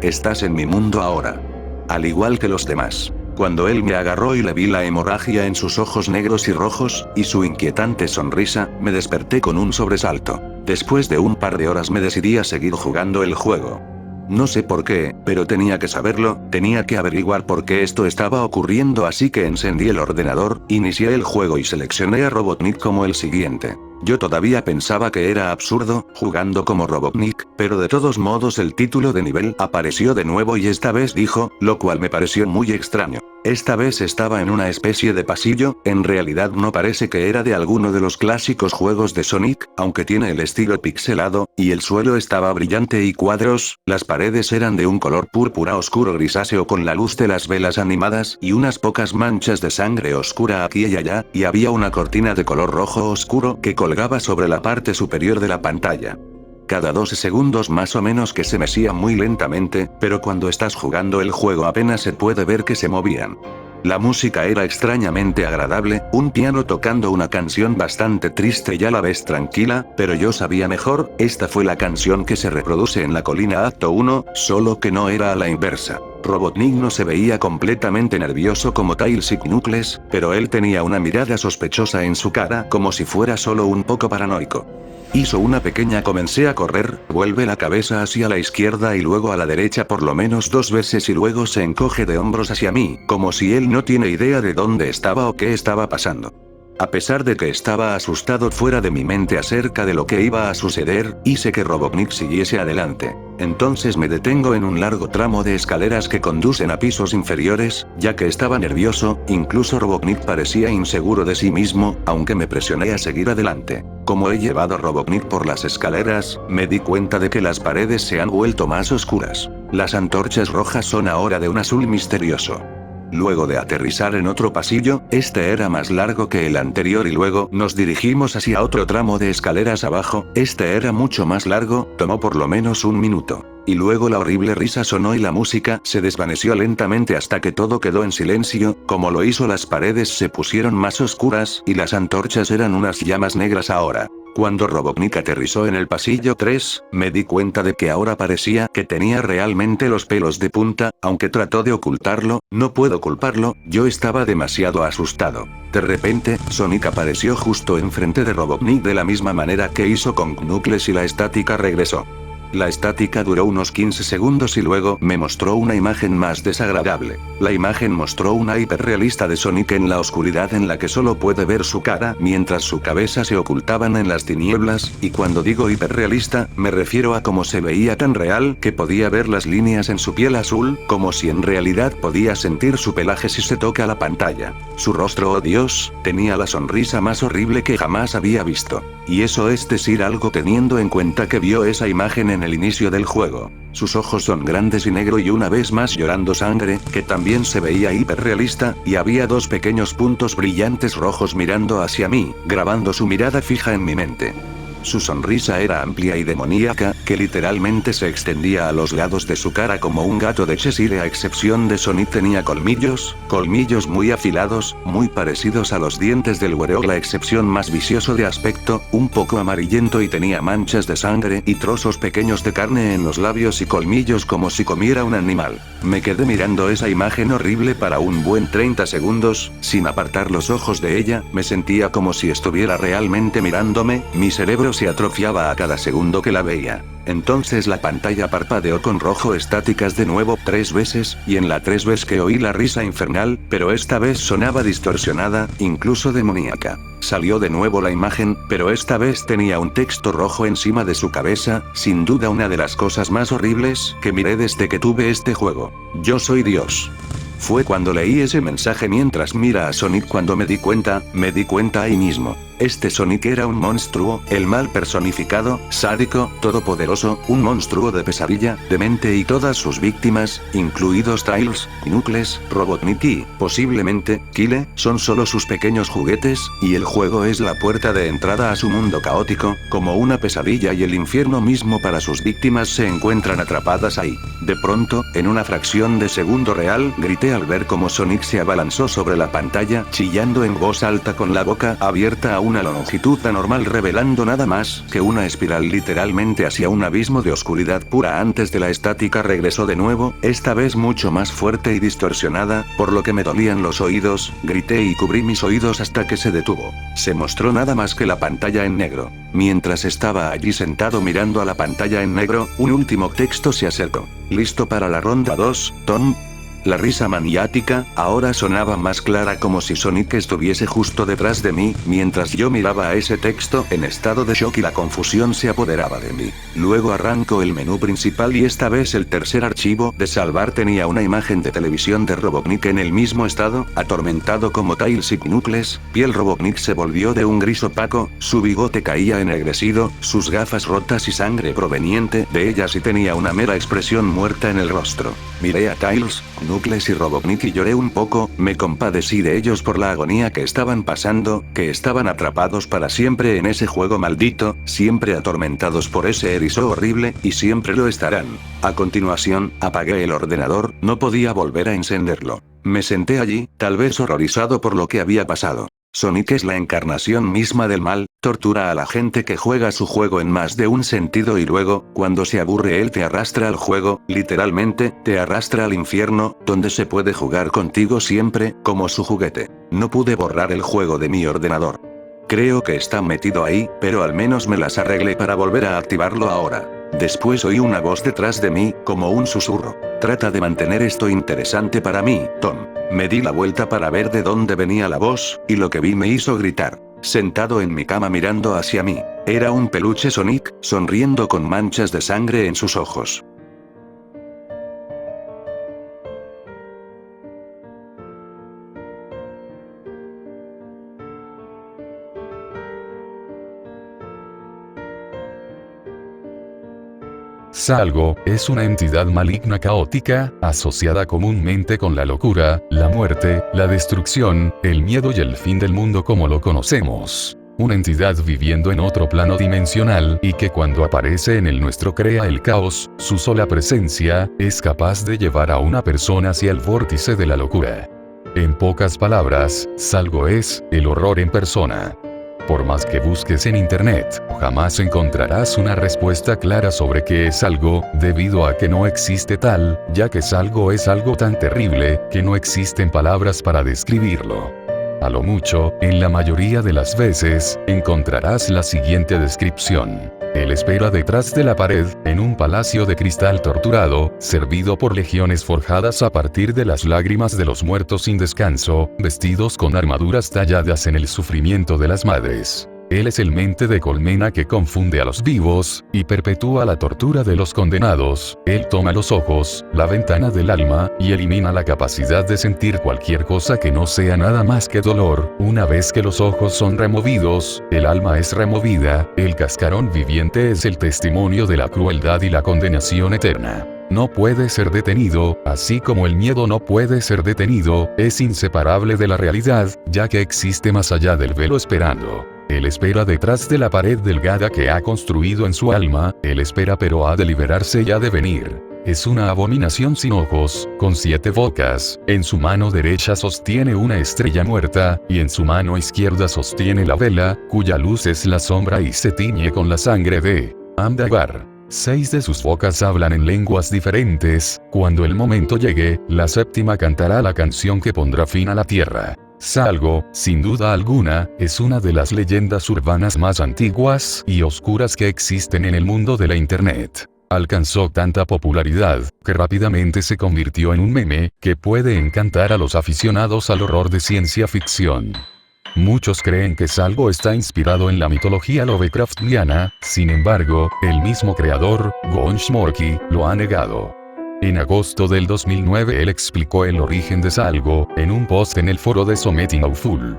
Estás en mi mundo ahora. Al igual que los demás. Cuando él me agarró y le vi la hemorragia en sus ojos negros y rojos, y su inquietante sonrisa, me desperté con un sobresalto. Después de un par de horas me decidí a seguir jugando el juego. No sé por qué, pero tenía que saberlo, tenía que averiguar por qué esto estaba ocurriendo, así que encendí el ordenador, inicié el juego y seleccioné a Robotnik como el siguiente. Yo todavía pensaba que era absurdo, jugando como Robotnik, pero de todos modos el título de nivel apareció de nuevo y esta vez dijo, lo cual me pareció muy extraño. Esta vez estaba en una especie de pasillo, en realidad no parece que era de alguno de los clásicos juegos de Sonic, aunque tiene el estilo pixelado, y el suelo estaba brillante y cuadros, las paredes eran de un color púrpura oscuro grisáceo con la luz de las velas animadas y unas pocas manchas de sangre oscura aquí y allá, y había una cortina de color rojo oscuro que colgaba sobre la parte superior de la pantalla. Cada 12 segundos más o menos que se mecía muy lentamente, pero cuando estás jugando el juego apenas se puede ver que se movían. La música era extrañamente agradable, un piano tocando una canción bastante triste y a la vez tranquila, pero yo sabía mejor, esta fue la canción que se reproduce en la colina acto 1, solo que no era a la inversa. Robotnik no se veía completamente nervioso como Tails y Knuckles, pero él tenía una mirada sospechosa en su cara como si fuera solo un poco paranoico. Hizo una pequeña comencé a correr, vuelve la cabeza hacia la izquierda y luego a la derecha por lo menos 2 veces y luego se encoge de hombros hacia mí, como si él no tiene idea de dónde estaba o qué estaba pasando. A pesar de que estaba asustado fuera de mi mente acerca de lo que iba a suceder, hice que Robotnik siguiese adelante. Entonces me detengo en un largo tramo de escaleras que conducen a pisos inferiores, ya que estaba nervioso, incluso Robotnik parecía inseguro de sí mismo, aunque me presioné a seguir adelante. Como he llevado a Robotnik por las escaleras, me di cuenta de que las paredes se han vuelto más oscuras. Las antorchas rojas son ahora de un azul misterioso. Luego de aterrizar en otro pasillo, este era más largo que el anterior y luego nos dirigimos hacia otro tramo de escaleras abajo, este era mucho más largo, tomó por lo menos un minuto. Y luego la horrible risa sonó y la música se desvaneció lentamente hasta que todo quedó en silencio, como lo hizo las paredes se pusieron más oscuras y las antorchas eran unas llamas negras ahora. Cuando Robotnik aterrizó en el pasillo 3, me di cuenta de que ahora parecía que tenía realmente los pelos de punta, aunque trató de ocultarlo, no puedo culparlo, yo estaba demasiado asustado. De repente, Sonic apareció justo enfrente de Robotnik de la misma manera que hizo con Knuckles y la estática regresó. La estática duró unos 15 segundos y luego me mostró una imagen más desagradable. La imagen mostró una hiperrealista de Sonic en la oscuridad en la que solo puede ver su cara mientras su cabeza se ocultaban en las tinieblas, y cuando digo hiperrealista, me refiero a cómo se veía tan real que podía ver las líneas en su piel azul, como si en realidad podía sentir su pelaje si se toca la pantalla. Su rostro, oh Dios, tenía la sonrisa más horrible que jamás había visto. Y eso es decir algo teniendo en cuenta que vio esa imagen en el inicio del juego. Sus ojos son grandes y negro y una vez más llorando sangre, que también se veía hiperrealista, y había 2 pequeños puntos brillantes rojos mirando hacia mí, grabando su mirada fija en mi mente. Su sonrisa era amplia y demoníaca, que literalmente se extendía a los lados de su cara como un gato de Cheshire, a excepción de Sonic tenía colmillos muy afilados, muy parecidos a los dientes del Werewolf, la excepción más vicioso de aspecto, un poco amarillento y tenía manchas de sangre y trozos pequeños de carne en los labios y colmillos como si comiera un animal. Me quedé mirando esa imagen horrible para un buen 30 segundos, sin apartar los ojos de ella, me sentía como si estuviera realmente mirándome, mi cerebro se atrofiaba a cada segundo que la veía. Entonces la pantalla parpadeó con rojo estáticas de nuevo 3 veces, y en la 3 vez que oí la risa infernal, pero esta vez sonaba distorsionada, incluso demoníaca. Salió de nuevo la imagen, pero esta vez tenía un texto rojo encima de su cabeza, sin duda una de las cosas más horribles que miré desde que tuve este juego. Yo soy Dios. Fue cuando leí ese mensaje mientras mira a Sonic cuando me di cuenta ahí mismo. Este Sonic era un monstruo, el mal personificado, sádico, todopoderoso, un monstruo de pesadilla, demente y todas sus víctimas, incluidos Tails, Knuckles, Robotnik y, posiblemente, Kyle, son solo sus pequeños juguetes, y el juego es la puerta de entrada a su mundo caótico, como una pesadilla y el infierno mismo para sus víctimas se encuentran atrapadas ahí. De pronto, en una fracción de segundo real, grité al ver cómo Sonic se abalanzó sobre la pantalla, chillando en voz alta con la boca abierta a una longitud anormal revelando nada más que una espiral literalmente hacia un abismo de oscuridad pura. Antes de la estática regresó de nuevo, esta vez mucho más fuerte y distorsionada, por lo que me dolían los oídos, grité y cubrí mis oídos hasta que se detuvo. Se mostró nada más que la pantalla en negro. Mientras estaba allí sentado mirando a la pantalla en negro, un último texto se acercó. ¿Listo para la ronda 2, Tom? La risa maniática, ahora sonaba más clara como si Sonic estuviese justo detrás de mí, mientras yo miraba a ese texto en estado de shock y la confusión se apoderaba de mí. Luego arrancó el menú principal y esta vez el tercer archivo de salvar tenía una imagen de televisión de Robotnik en el mismo estado, atormentado como Tails y Knuckles, piel Robotnik se volvió de un gris opaco, su bigote caía ennegrecido, sus gafas rotas y sangre proveniente de ellas y tenía una mera expresión muerta en el rostro. Miré a Tails, Knuckles y Robotnik y lloré un poco, me compadecí de ellos por la agonía que estaban pasando, que estaban atrapados para siempre en ese juego maldito, siempre atormentados por ese erizo horrible, y siempre lo estarán. A continuación, apagué el ordenador, no podía volver a encenderlo. Me senté allí, tal vez horrorizado por lo que había pasado. Sonic es la encarnación misma del mal, tortura a la gente que juega su juego en más de un sentido y luego, cuando se aburre él te arrastra al juego, literalmente, te arrastra al infierno, donde se puede jugar contigo siempre, como su juguete. No pude borrar el juego de mi ordenador. Creo que está metido ahí, pero al menos me las arreglé para volver a activarlo ahora. Después oí una voz detrás de mí, como un susurro. Trata de mantener esto interesante para mí, Tom. Me di la vuelta para ver de dónde venía la voz, y lo que vi me hizo gritar. Sentado en mi cama mirando hacia mí. Era un peluche Sonic, sonriendo con manchas de sangre en sus ojos. Salgo, es una entidad maligna caótica, asociada comúnmente con la locura, la muerte, la destrucción, el miedo y el fin del mundo como lo conocemos. Una entidad viviendo en otro plano dimensional y que cuando aparece en el nuestro crea el caos, su sola presencia, es capaz de llevar a una persona hacia el vórtice de la locura. En pocas palabras, Salgo es el horror en persona. Por más que busques en internet, jamás encontrarás una respuesta clara sobre qué es algo, debido a que no existe tal, ya que Salgo es algo tan terrible, que no existen palabras para describirlo. A lo mucho, en la mayoría de las veces, encontrarás la siguiente descripción. Él espera detrás de la pared, en un palacio de cristal torturado, servido por legiones forjadas a partir de las lágrimas de los muertos sin descanso, vestidos con armaduras talladas en el sufrimiento de las madres. Él es el mente de colmena que confunde a los vivos, y perpetúa la tortura de los condenados. Él toma los ojos, la ventana del alma, y elimina la capacidad de sentir cualquier cosa que no sea nada más que dolor. Una vez que los ojos son removidos, el alma es removida, el cascarón viviente es el testimonio de la crueldad y la condenación eterna. No puede ser detenido, así como el miedo no puede ser detenido, es inseparable de la realidad, ya que existe más allá del velo esperando. Él espera detrás de la pared delgada que ha construido en su alma, él espera pero ha de liberarse y ha de venir. Es una abominación sin ojos, con 7 bocas, en su mano derecha sostiene una estrella muerta, y en su mano izquierda sostiene la vela, cuya luz es la sombra y se tiñe con la sangre de Amdagar. 6 de sus bocas hablan en lenguas diferentes, cuando el momento llegue, la 7ª cantará la canción que pondrá fin a la tierra. Salgo, sin duda alguna, es una de las leyendas urbanas más antiguas y oscuras que existen en el mundo de la Internet. Alcanzó tanta popularidad, que rápidamente se convirtió en un meme, que puede encantar a los aficionados al horror de ciencia ficción. Muchos creen que Salgo está inspirado en la mitología Lovecraftiana, sin embargo, el mismo creador, Gon Shmorky, lo ha negado. En agosto del 2009 él explicó el origen de Salgo, en un post en el foro de Something Awful.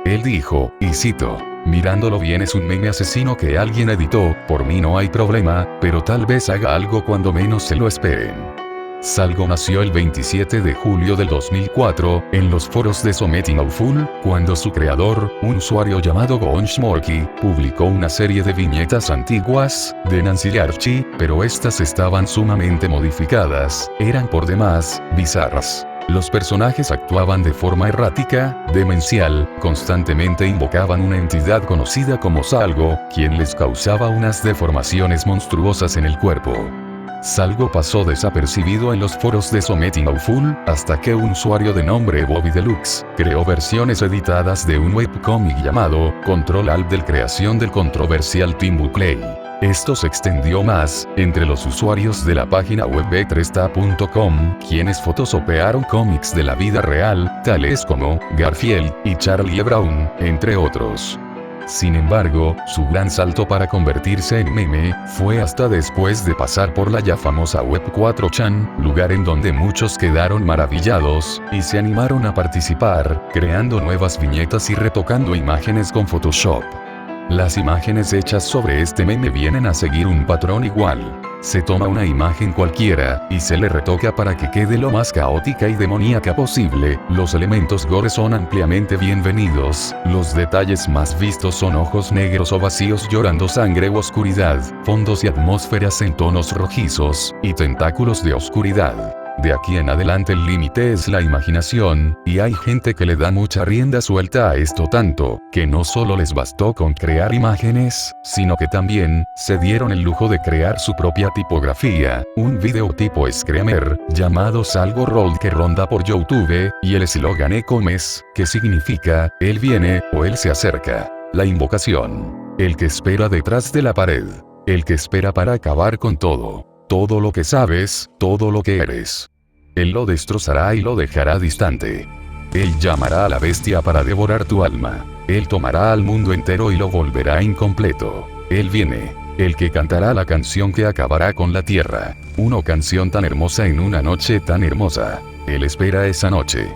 Él dijo, y cito, mirándolo bien es un meme asesino que alguien editó, por mí no hay problema, pero tal vez haga algo cuando menos se lo esperen. Salgo nació el 27 de julio del 2004, en los foros de Something Awful, cuando su creador, un usuario llamado Gon Shmorky, publicó una serie de viñetas antiguas, de Nancy y Archie, pero estas estaban sumamente modificadas, eran por demás, bizarras. Los personajes actuaban de forma errática, demencial, constantemente invocaban una entidad conocida como Salgo, quien les causaba unas deformaciones monstruosas en el cuerpo. Salgo pasó desapercibido en los foros de Something Awful, hasta que un usuario de nombre Bobby Deluxe, creó versiones editadas de un webcómic llamado Control Alt de creación del controversial Tim Buckley. Esto se extendió más, entre los usuarios de la página web Bethesda.com, quienes photoshopearon cómics de la vida real, tales como Garfield y Charlie Brown, entre otros. Sin embargo, su gran salto para convertirse en meme, fue hasta después de pasar por la ya famosa Web 4chan, lugar en donde muchos quedaron maravillados, y se animaron a participar, creando nuevas viñetas y retocando imágenes con Photoshop. Las imágenes hechas sobre este meme vienen a seguir un patrón igual. Se toma una imagen cualquiera, y se le retoca para que quede lo más caótica y demoníaca posible. Los elementos gore son ampliamente bienvenidos, los detalles más vistos son ojos negros o vacíos llorando sangre u oscuridad, fondos y atmósferas en tonos rojizos, y tentáculos de oscuridad. De aquí en adelante el límite es la imaginación, y hay gente que le da mucha rienda suelta a esto tanto, que no solo les bastó con crear imágenes, sino que también, se dieron el lujo de crear su propia tipografía, un video tipo Screamer, llamado Salgo Roll que ronda por YouTube, y el eslogan Ecomes, que significa, él viene, o él se acerca. La invocación. El que espera detrás de la pared. El que espera para acabar con todo. Todo lo que sabes, todo lo que eres. Él lo destrozará y lo dejará distante. Él llamará a la bestia para devorar tu alma. Él tomará al mundo entero y lo volverá incompleto. Él viene. El que cantará la canción que acabará con la tierra. Una canción tan hermosa en una noche tan hermosa. Él espera esa noche.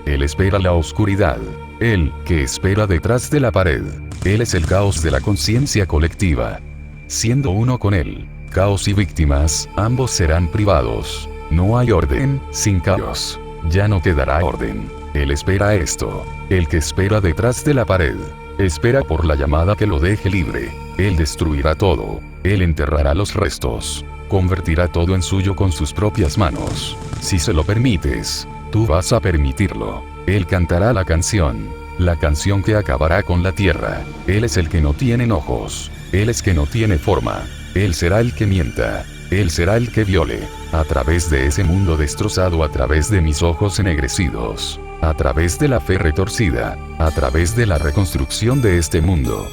Él espera la oscuridad. Él, que espera detrás de la pared. Él es el caos de la conciencia colectiva. Siendo uno con él. Caos y víctimas, ambos serán privados. No hay orden, sin caos. Ya no quedará orden. Él espera esto. El que espera detrás de la pared. Espera por la llamada que lo deje libre. Él destruirá todo. Él enterrará los restos. Convertirá todo en suyo con sus propias manos. Si se lo permites, tú vas a permitirlo. Él cantará la canción que acabará con la tierra. Él es el que no tiene ojos. Él es que no tiene forma. Él será el que mienta. Él será el que viole. A través de ese mundo destrozado, a través de mis ojos ennegrecidos. A través de la fe retorcida. A través de la reconstrucción de este mundo.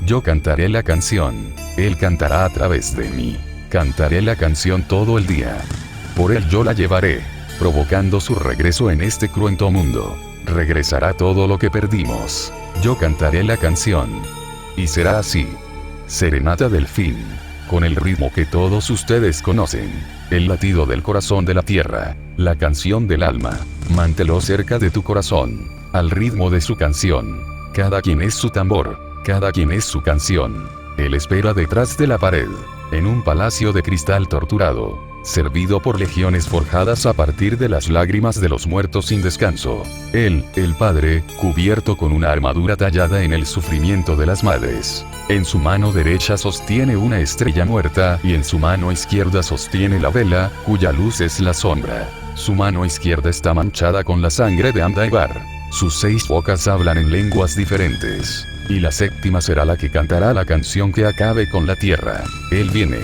Yo cantaré la canción. Él cantará a través de mí. Cantaré la canción todo el día. Por él yo la llevaré. Provocando su regreso en este cruento mundo. Regresará todo lo que perdimos. Yo cantaré la canción. Y será así. Serenata del fin. Con el ritmo que todos ustedes conocen. El latido del corazón de la tierra. La canción del alma. Mántelo cerca de tu corazón. Al ritmo de su canción. Cada quien es su tambor. Cada quien es su canción. Él espera detrás de la pared. En un palacio de cristal torturado. Servido por legiones forjadas a partir de las lágrimas de los muertos sin descanso. Él, el Padre, cubierto con una armadura tallada en el sufrimiento de las madres. En su mano derecha sostiene una estrella muerta y en su mano izquierda sostiene la vela, cuya luz es la sombra. Su mano izquierda está manchada con la sangre de Amdaibar. Sus 6 bocas hablan en lenguas diferentes. Y la séptima será la que cantará la canción que acabe con la tierra. Él viene.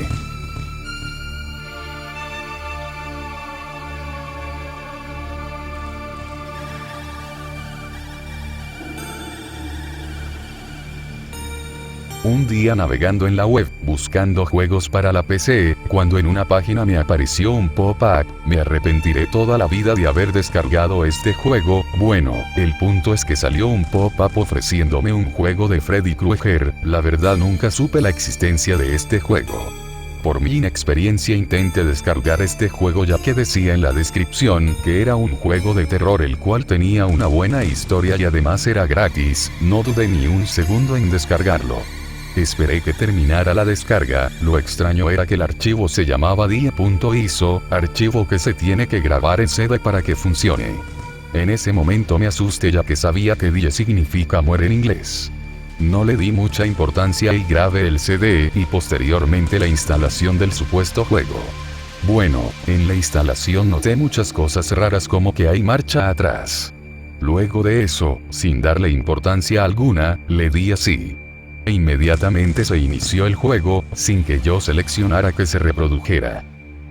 Un día navegando en la web, buscando juegos para la PC, cuando en una página me apareció un pop-up, me arrepentiré toda la vida de haber descargado este juego. Bueno, el punto es que salió un pop-up ofreciéndome un juego de Freddy Krueger. La verdad nunca supe la existencia de este juego. Por mi inexperiencia intenté descargar este juego ya que decía en la descripción que era un juego de terror el cual tenía una buena historia y además era gratis. No dudé ni un segundo en descargarlo. Esperé que terminara la descarga. Lo extraño era que el archivo se llamaba die.iso, archivo que se tiene que grabar en CD para que funcione. En ese momento me asusté ya que sabía que die significa muere en inglés. No le di mucha importancia y grabé el CD y posteriormente la instalación del supuesto juego. Bueno, en la instalación noté muchas cosas raras como que hay marcha atrás. Luego de eso, sin darle importancia alguna, le di así. E inmediatamente se inició el juego, sin que yo seleccionara que se reprodujera.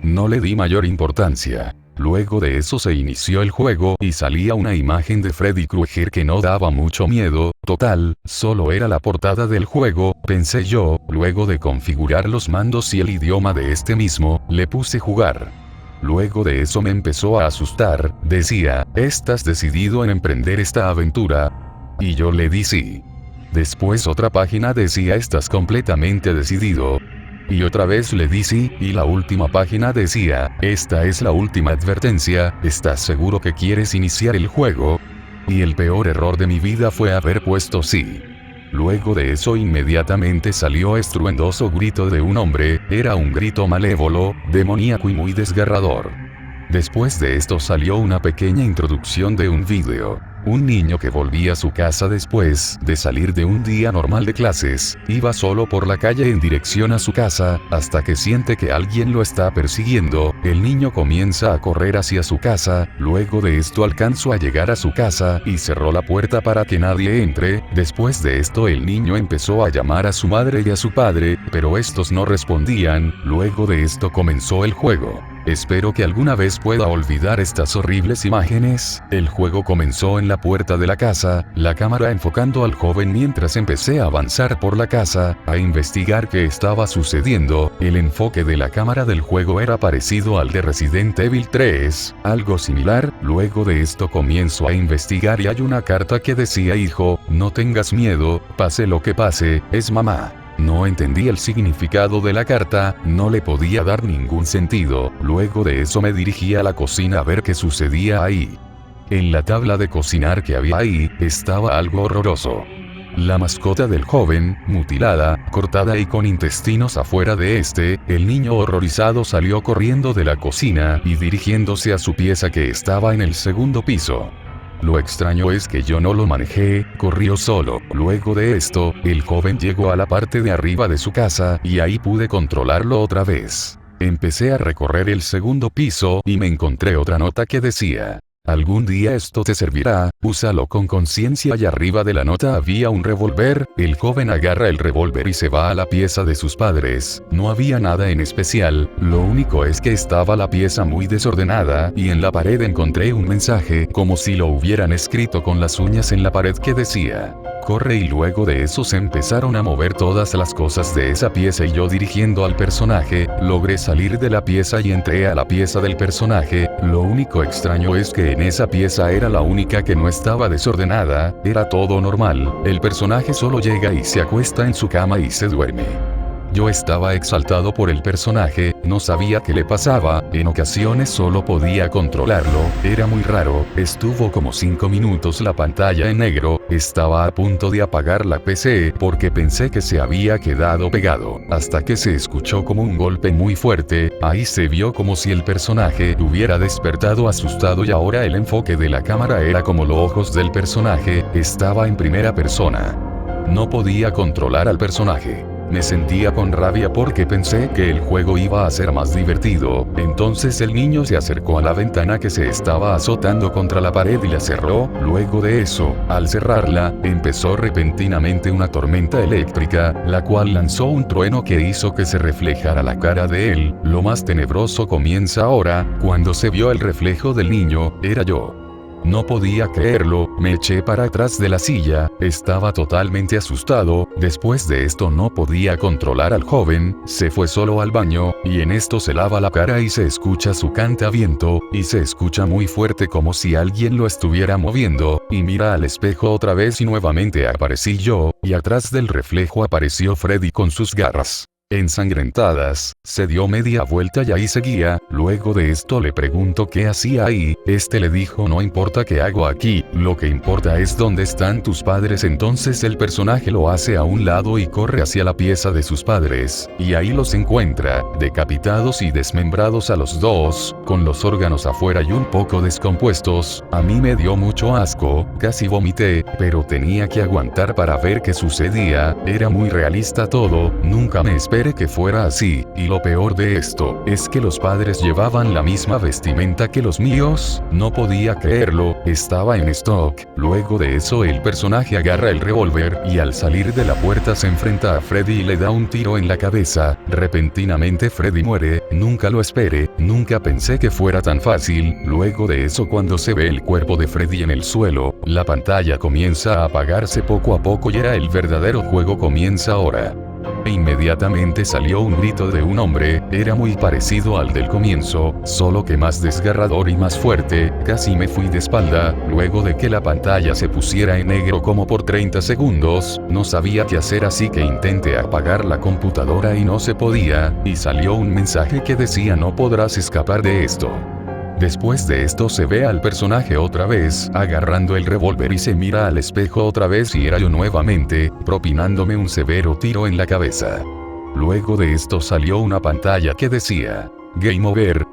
No le di mayor importancia. Luego de eso se inició el juego y salía una imagen de Freddy Krueger que no daba mucho miedo. Total, solo era la portada del juego, pensé yo. Luego de configurar los mandos y el idioma de este mismo, le puse jugar. Luego de eso me empezó a asustar, decía, ¿estás decidido en emprender esta aventura? Y yo le di sí. Después otra página decía ¿estás completamente decidido? Y otra vez le di sí, y la última página decía, esta es la última advertencia, ¿estás seguro que quieres iniciar el juego? Y el peor error de mi vida fue haber puesto sí. Luego de eso inmediatamente salió estruendoso grito de un hombre, era un grito malévolo, demoníaco y muy desgarrador. Después de esto salió una pequeña introducción de un vídeo. Un niño que volvía a su casa después de salir de un día normal de clases, iba solo por la calle en dirección a su casa, hasta que siente que alguien lo está persiguiendo. El niño comienza a correr hacia su casa, luego de esto alcanzó a llegar a su casa y cerró la puerta para que nadie entre. Después de esto el niño empezó a llamar a su madre y a su padre, pero estos no respondían. Luego de esto comenzó el juego. Espero que alguna vez pueda olvidar estas horribles imágenes. El juego comenzó en la puerta de la casa, la cámara enfocando al joven mientras empecé a avanzar por la casa, a investigar qué estaba sucediendo. El enfoque de la cámara del juego era parecido al de Resident Evil 3, algo similar. Luego de esto comienzo a investigar y hay una carta que decía hijo, no tengas miedo, pase lo que pase, es mamá. No entendí el significado de la carta, no le podía dar ningún sentido. Luego de eso me dirigí a la cocina a ver qué sucedía ahí. En la tabla de cocinar que había ahí, estaba algo horroroso. La mascota del joven, mutilada, cortada y con intestinos afuera de este. El niño horrorizado salió corriendo de la cocina y dirigiéndose a su pieza que estaba en el segundo piso. Lo extraño es que yo no lo manejé, corrió solo. Luego de esto, el joven llegó a la parte de arriba de su casa y ahí pude controlarlo otra vez. Empecé a recorrer el segundo piso y me encontré otra nota que decía, algún día esto te servirá, úsalo con conciencia y arriba de la nota había un revólver. El joven agarra el revólver y se va a la pieza de sus padres. No había nada en especial, lo único es que estaba la pieza muy desordenada y en la pared encontré un mensaje como si lo hubieran escrito con las uñas en la pared que decía, corre y luego de eso se empezaron a mover todas las cosas de esa pieza y yo dirigiendo al personaje, logré salir de la pieza y entré a la pieza del personaje. Lo único extraño es que en esa pieza era la única que no estaba desordenada, era todo normal, el personaje solo llega y se acuesta en su cama y se duerme. Yo estaba exaltado por el personaje, no sabía qué le pasaba, en ocasiones solo podía controlarlo, era muy raro, estuvo como 5 minutos la pantalla en negro, estaba a punto de apagar la PC porque pensé que se había quedado pegado, hasta que se escuchó como un golpe muy fuerte, ahí se vio como si el personaje hubiera despertado asustado y ahora el enfoque de la cámara era como los ojos del personaje, estaba en primera persona. No podía controlar al personaje. Me sentía con rabia porque pensé que el juego iba a ser más divertido. Entonces el niño se acercó a la ventana que se estaba azotando contra la pared y la cerró. Luego de eso, al cerrarla, empezó repentinamente una tormenta eléctrica, la cual lanzó un trueno que hizo que se reflejara la cara de él. Lo más tenebroso comienza ahora, cuando se vio el reflejo del niño, era yo. No podía creerlo, me eché para atrás de la silla, estaba totalmente asustado, después de esto no podía controlar al joven, se fue solo al baño, y en esto se lava la cara y se escucha su canta-viento, y se escucha muy fuerte como si alguien lo estuviera moviendo, y mira al espejo otra vez y nuevamente aparecí yo, y atrás del reflejo apareció Freddy con sus garras ensangrentadas, se dio media vuelta y ahí seguía. Luego de esto le pregunto qué hacía ahí, este le dijo: no importa qué hago aquí, lo que importa es dónde están tus padres. Entonces el personaje lo hace a un lado y corre hacia la pieza de sus padres, y ahí los encuentra, decapitados y desmembrados a los dos, con los órganos afuera y un poco descompuestos. A mí me dio mucho asco, casi vomité, pero tenía que aguantar para ver qué sucedía, era muy realista todo, nunca me esperé que fuera así, y lo peor de esto, es que los padres llevaban la misma vestimenta que los míos, no podía creerlo, estaba en stock. Luego de eso el personaje agarra el revólver, y al salir de la puerta se enfrenta a Freddy y le da un tiro en la cabeza, repentinamente Freddy muere, nunca lo esperé, nunca pensé que fuera tan fácil. Luego de eso cuando se ve el cuerpo de Freddy en el suelo, la pantalla comienza a apagarse poco a poco y era el verdadero juego comienza ahora. Inmediatamente salió un grito de un hombre, era muy parecido al del comienzo, solo que más desgarrador y más fuerte, casi me fui de espalda, luego de que la pantalla se pusiera en negro como por 30 segundos, no sabía qué hacer así que intenté apagar la computadora y no se podía, y salió un mensaje que decía: no podrás escapar de esto. Después de esto se ve al personaje otra vez, agarrando el revólver y se mira al espejo otra vez y era yo nuevamente, propinándome un severo tiro en la cabeza. Luego de esto salió una pantalla que decía: Game Over.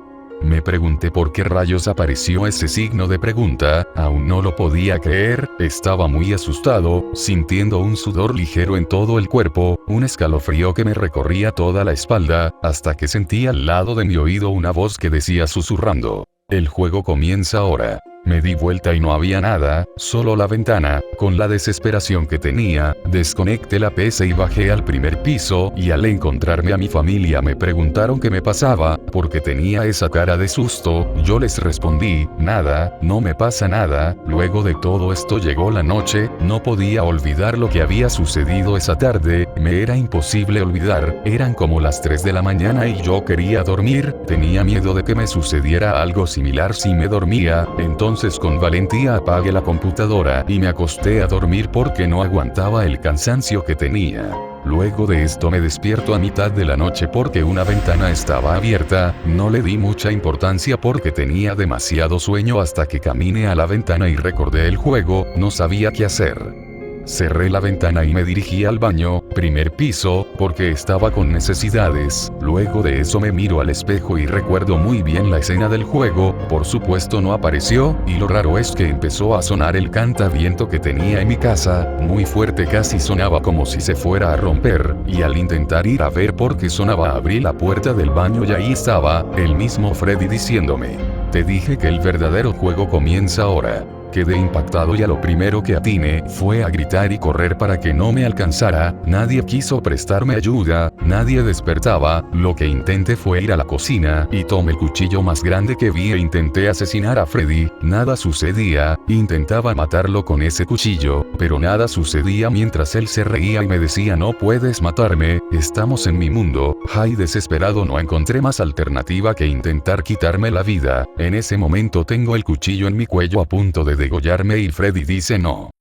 Me pregunté por qué rayos apareció ese signo de pregunta, aún no lo podía creer, estaba muy asustado, sintiendo un sudor ligero en todo el cuerpo, un escalofrío que me recorría toda la espalda, hasta que sentí al lado de mi oído una voz que decía susurrando: el juego comienza ahora. Me di vuelta y no había nada, solo la ventana. Con la desesperación que tenía, desconecté la PC y bajé al primer piso, y al encontrarme a mi familia me preguntaron qué me pasaba, porque tenía esa cara de susto. Yo les respondí: nada, no me pasa nada. Luego de todo esto llegó la noche, no podía olvidar lo que había sucedido esa tarde, me era imposible olvidar, eran como las 3 de la mañana y yo quería dormir, tenía miedo de que me sucediera algo similar si me dormía, entonces con valentía apagué la computadora y me acosté a dormir porque no aguantaba el cansancio que tenía. Luego de esto me despierto a mitad de la noche porque una ventana estaba abierta, no le di mucha importancia porque tenía demasiado sueño hasta que caminé a la ventana y recordé el juego, no sabía qué hacer. Cerré la ventana y me dirigí al baño, primer piso, porque estaba con necesidades. Luego de eso me miro al espejo y recuerdo muy bien la escena del juego, por supuesto no apareció, y lo raro es que empezó a sonar el cantaviento que tenía en mi casa, muy fuerte, casi sonaba como si se fuera a romper, y al intentar ir a ver por qué sonaba abrí la puerta del baño y ahí estaba, el mismo Freddy diciéndome: te dije que el verdadero juego comienza ahora. Quedé impactado y a lo primero que atiné fue a gritar y correr para que no me alcanzara, nadie quiso prestarme ayuda, nadie despertaba, lo que intenté fue ir a la cocina y tomé el cuchillo más grande que vi e intenté asesinar a Freddy, nada sucedía, intentaba matarlo con ese cuchillo, pero nada sucedía mientras él se reía y me decía: no puedes matarme, estamos en mi mundo. Ay, desesperado no encontré más alternativa que intentar quitarme la vida, en ese momento tengo el cuchillo en mi cuello a punto de degollarme y Freddy dice: no.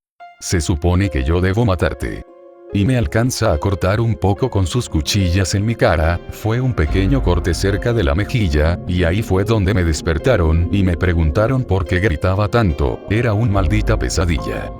Se supone que yo debo matarte. Y me alcanza a cortar un poco con sus cuchillas en mi cara, fue un pequeño corte cerca de la mejilla, y ahí fue donde me despertaron y me preguntaron por qué gritaba tanto, era una maldita pesadilla.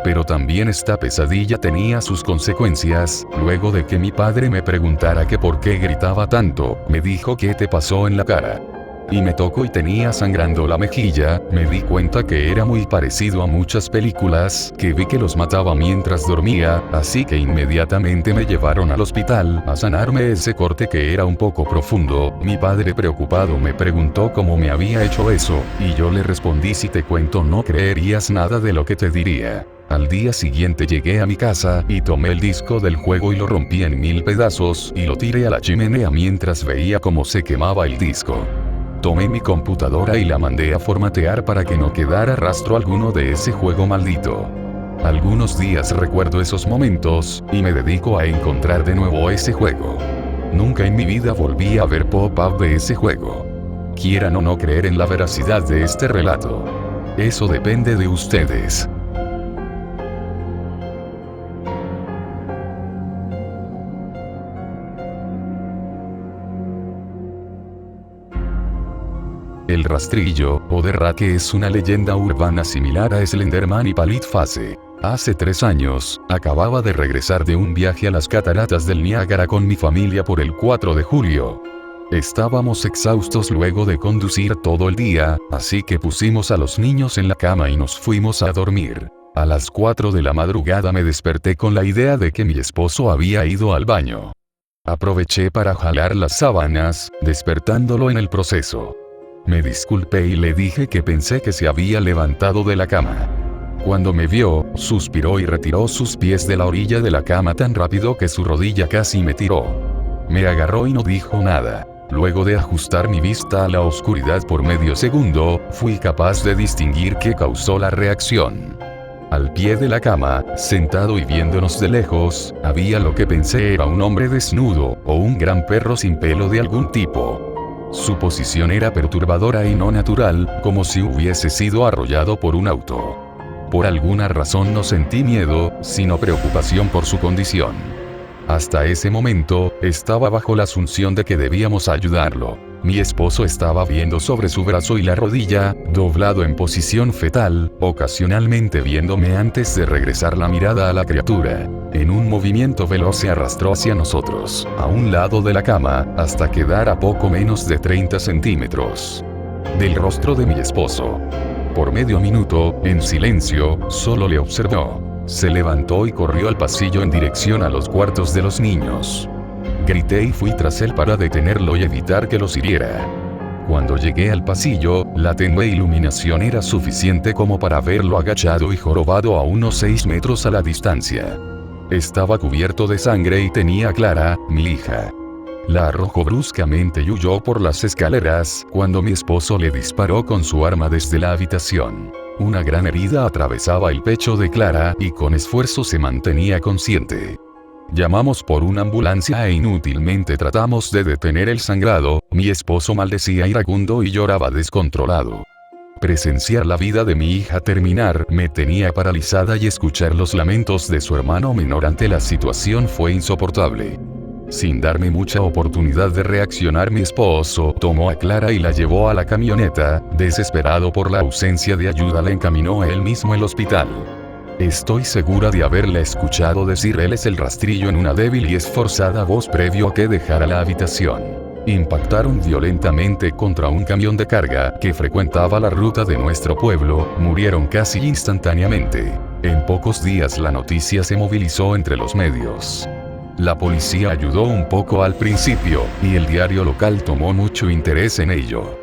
Pero también esta pesadilla tenía sus consecuencias, luego de que mi padre me preguntara que por qué gritaba tanto, me dijo: ¿qué te pasó en la cara? Y me tocó y tenía sangrando la mejilla, me di cuenta que era muy parecido a muchas películas que vi que los mataba mientras dormía, así que inmediatamente me llevaron al hospital a sanarme ese corte que era un poco profundo. Mi padre preocupado me preguntó cómo me había hecho eso, y yo le respondí: si te cuento no creerías nada de lo que te diría. Al día siguiente llegué a mi casa y tomé el disco del juego y lo rompí en 1000 pedazos y lo tiré a la chimenea mientras veía cómo se quemaba el disco. Tomé mi computadora y la mandé a formatear para que no quedara rastro alguno de ese juego maldito. Algunos días recuerdo esos momentos, y me dedico a encontrar de nuevo ese juego. Nunca en mi vida volví a ver pop-up de ese juego. Quieran o no creer en la veracidad de este relato. Eso depende de ustedes. El rastrillo, o derraque, es una leyenda urbana similar a Slenderman y Palitface. Hace 3 años, acababa de regresar de un viaje a las cataratas del Niágara con mi familia por el 4 de julio. Estábamos exhaustos luego de conducir todo el día, así que pusimos a los niños en la cama y nos fuimos a dormir. A las 4 de la madrugada me desperté con la idea de que mi esposo había ido al baño. Aproveché para jalar las sábanas, despertándolo en el proceso. Me disculpé y le dije que pensé que se había levantado de la cama. Cuando me vio, suspiró y retiró sus pies de la orilla de la cama tan rápido que su rodilla casi me tiró. Me agarró y no dijo nada. Luego de ajustar mi vista a la oscuridad por medio segundo, fui capaz de distinguir qué causó la reacción. Al pie de la cama, sentado y viéndonos de lejos, había lo que pensé era un hombre desnudo, o un gran perro sin pelo de algún tipo. Su posición era perturbadora y no natural, como si hubiese sido arrollado por un auto. Por alguna razón no sentí miedo, sino preocupación por su condición. Hasta ese momento, estaba bajo la asunción de que debíamos ayudarlo. Mi esposo estaba viendo sobre su brazo y la rodilla, doblado en posición fetal, ocasionalmente viéndome antes de regresar la mirada a la criatura. En un movimiento veloz se arrastró hacia nosotros, a un lado de la cama, hasta quedar a poco menos de 30 centímetros del rostro de mi esposo. Por medio minuto, en silencio, solo le observó. Se levantó y corrió al pasillo en dirección a los cuartos de los niños. Grité y fui tras él para detenerlo y evitar que los hiriera. Cuando llegué al pasillo, la tenue iluminación era suficiente como para verlo agachado y jorobado a unos 6 metros a la distancia. Estaba cubierto de sangre y tenía a Clara, mi hija. La arrojó bruscamente y huyó por las escaleras, cuando mi esposo le disparó con su arma desde la habitación. Una gran herida atravesaba el pecho de Clara y con esfuerzo se mantenía consciente. Llamamos por una ambulancia e inútilmente tratamos de detener el sangrado. Mi esposo maldecía iracundo y lloraba descontrolado. Presenciar la vida de mi hija terminar me tenía paralizada y escuchar los lamentos de su hermano menor ante la situación fue insoportable. Sin darme mucha oportunidad de reaccionar, mi esposo tomó a Clara y la llevó a la camioneta. Desesperado por la ausencia de ayuda, la encaminó a él mismo al hospital. Estoy segura de haberla escuchado decir "él es el rastrillo" en una débil y esforzada voz previo a que dejara la habitación. Impactaron violentamente contra un camión de carga que frecuentaba la ruta de nuestro pueblo, murieron casi instantáneamente. En pocos días la noticia se movilizó entre los medios. La policía ayudó un poco al principio, y el diario local tomó mucho interés en ello.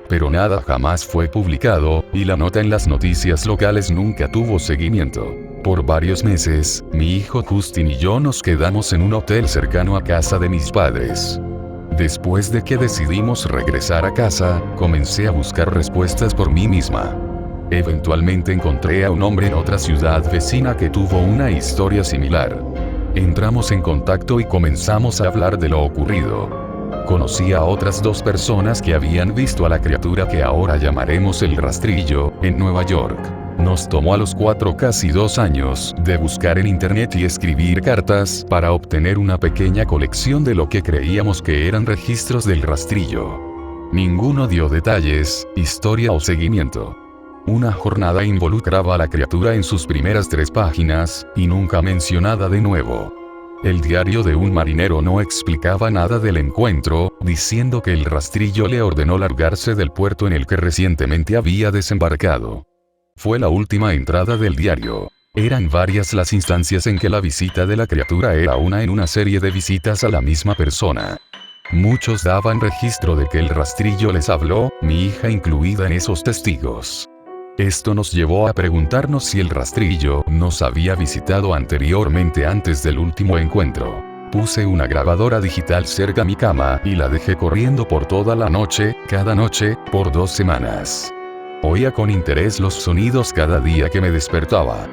Pero nada jamás fue publicado, y la nota en las noticias locales nunca tuvo seguimiento. Por varios meses, mi hijo Justin y yo nos quedamos en un hotel cercano a casa de mis padres. Después de que decidimos regresar a casa, comencé a buscar respuestas por mí misma. Eventualmente encontré a un hombre en otra ciudad vecina que tuvo una historia similar. Entramos en contacto y comenzamos a hablar de lo ocurrido. Conocí a otras 2 personas que habían visto a la criatura que ahora llamaremos el rastrillo, en Nueva York. Nos tomó a los 4 casi 2 años de buscar en internet y escribir cartas para obtener una pequeña colección de lo que creíamos que eran registros del rastrillo. Ninguno dio detalles, historia o seguimiento. Una jornada involucraba a la criatura en sus primeras 3 páginas, y nunca mencionada de nuevo. El diario de un marinero no explicaba nada del encuentro, diciendo que el rastrillo le ordenó largarse del puerto en el que recientemente había desembarcado. Fue la última entrada del diario. Eran varias las instancias en que la visita de la criatura era una en una serie de visitas a la misma persona. Muchos daban registro de que el rastrillo les habló, mi hija incluida en esos testigos. Esto nos llevó a preguntarnos si el rastrillo nos había visitado anteriormente antes del último encuentro. Puse una grabadora digital cerca a mi cama y la dejé corriendo por toda la noche, cada noche, por 2 semanas. Oía con interés los sonidos cada día que me despertaba.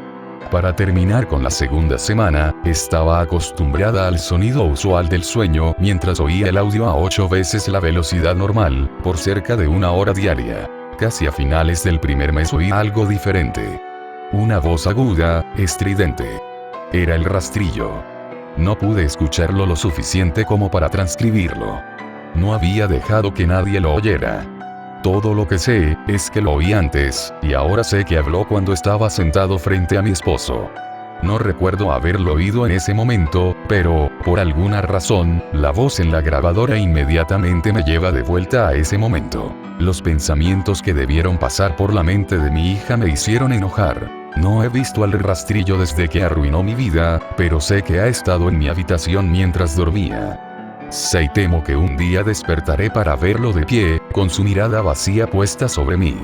Para terminar con la segunda semana, estaba acostumbrada al sonido usual del sueño mientras oía el audio a 8 veces la velocidad normal, por cerca de 1 hora diaria. Casi a finales del primer mes oí algo diferente. Una voz aguda, estridente. Era el rastrillo. No pude escucharlo lo suficiente como para transcribirlo. No había dejado que nadie lo oyera. Todo lo que sé, es que lo oí antes, y ahora sé que habló cuando estaba sentado frente a mi esposo. No recuerdo haberlo oído en ese momento, pero, por alguna razón, la voz en la grabadora inmediatamente me lleva de vuelta a ese momento. Los pensamientos que debieron pasar por la mente de mi hija me hicieron enojar. No he visto al rastrillo desde que arruinó mi vida, pero sé que ha estado en mi habitación mientras dormía. Sé y temo que un día despertaré para verlo de pie, con su mirada vacía puesta sobre mí.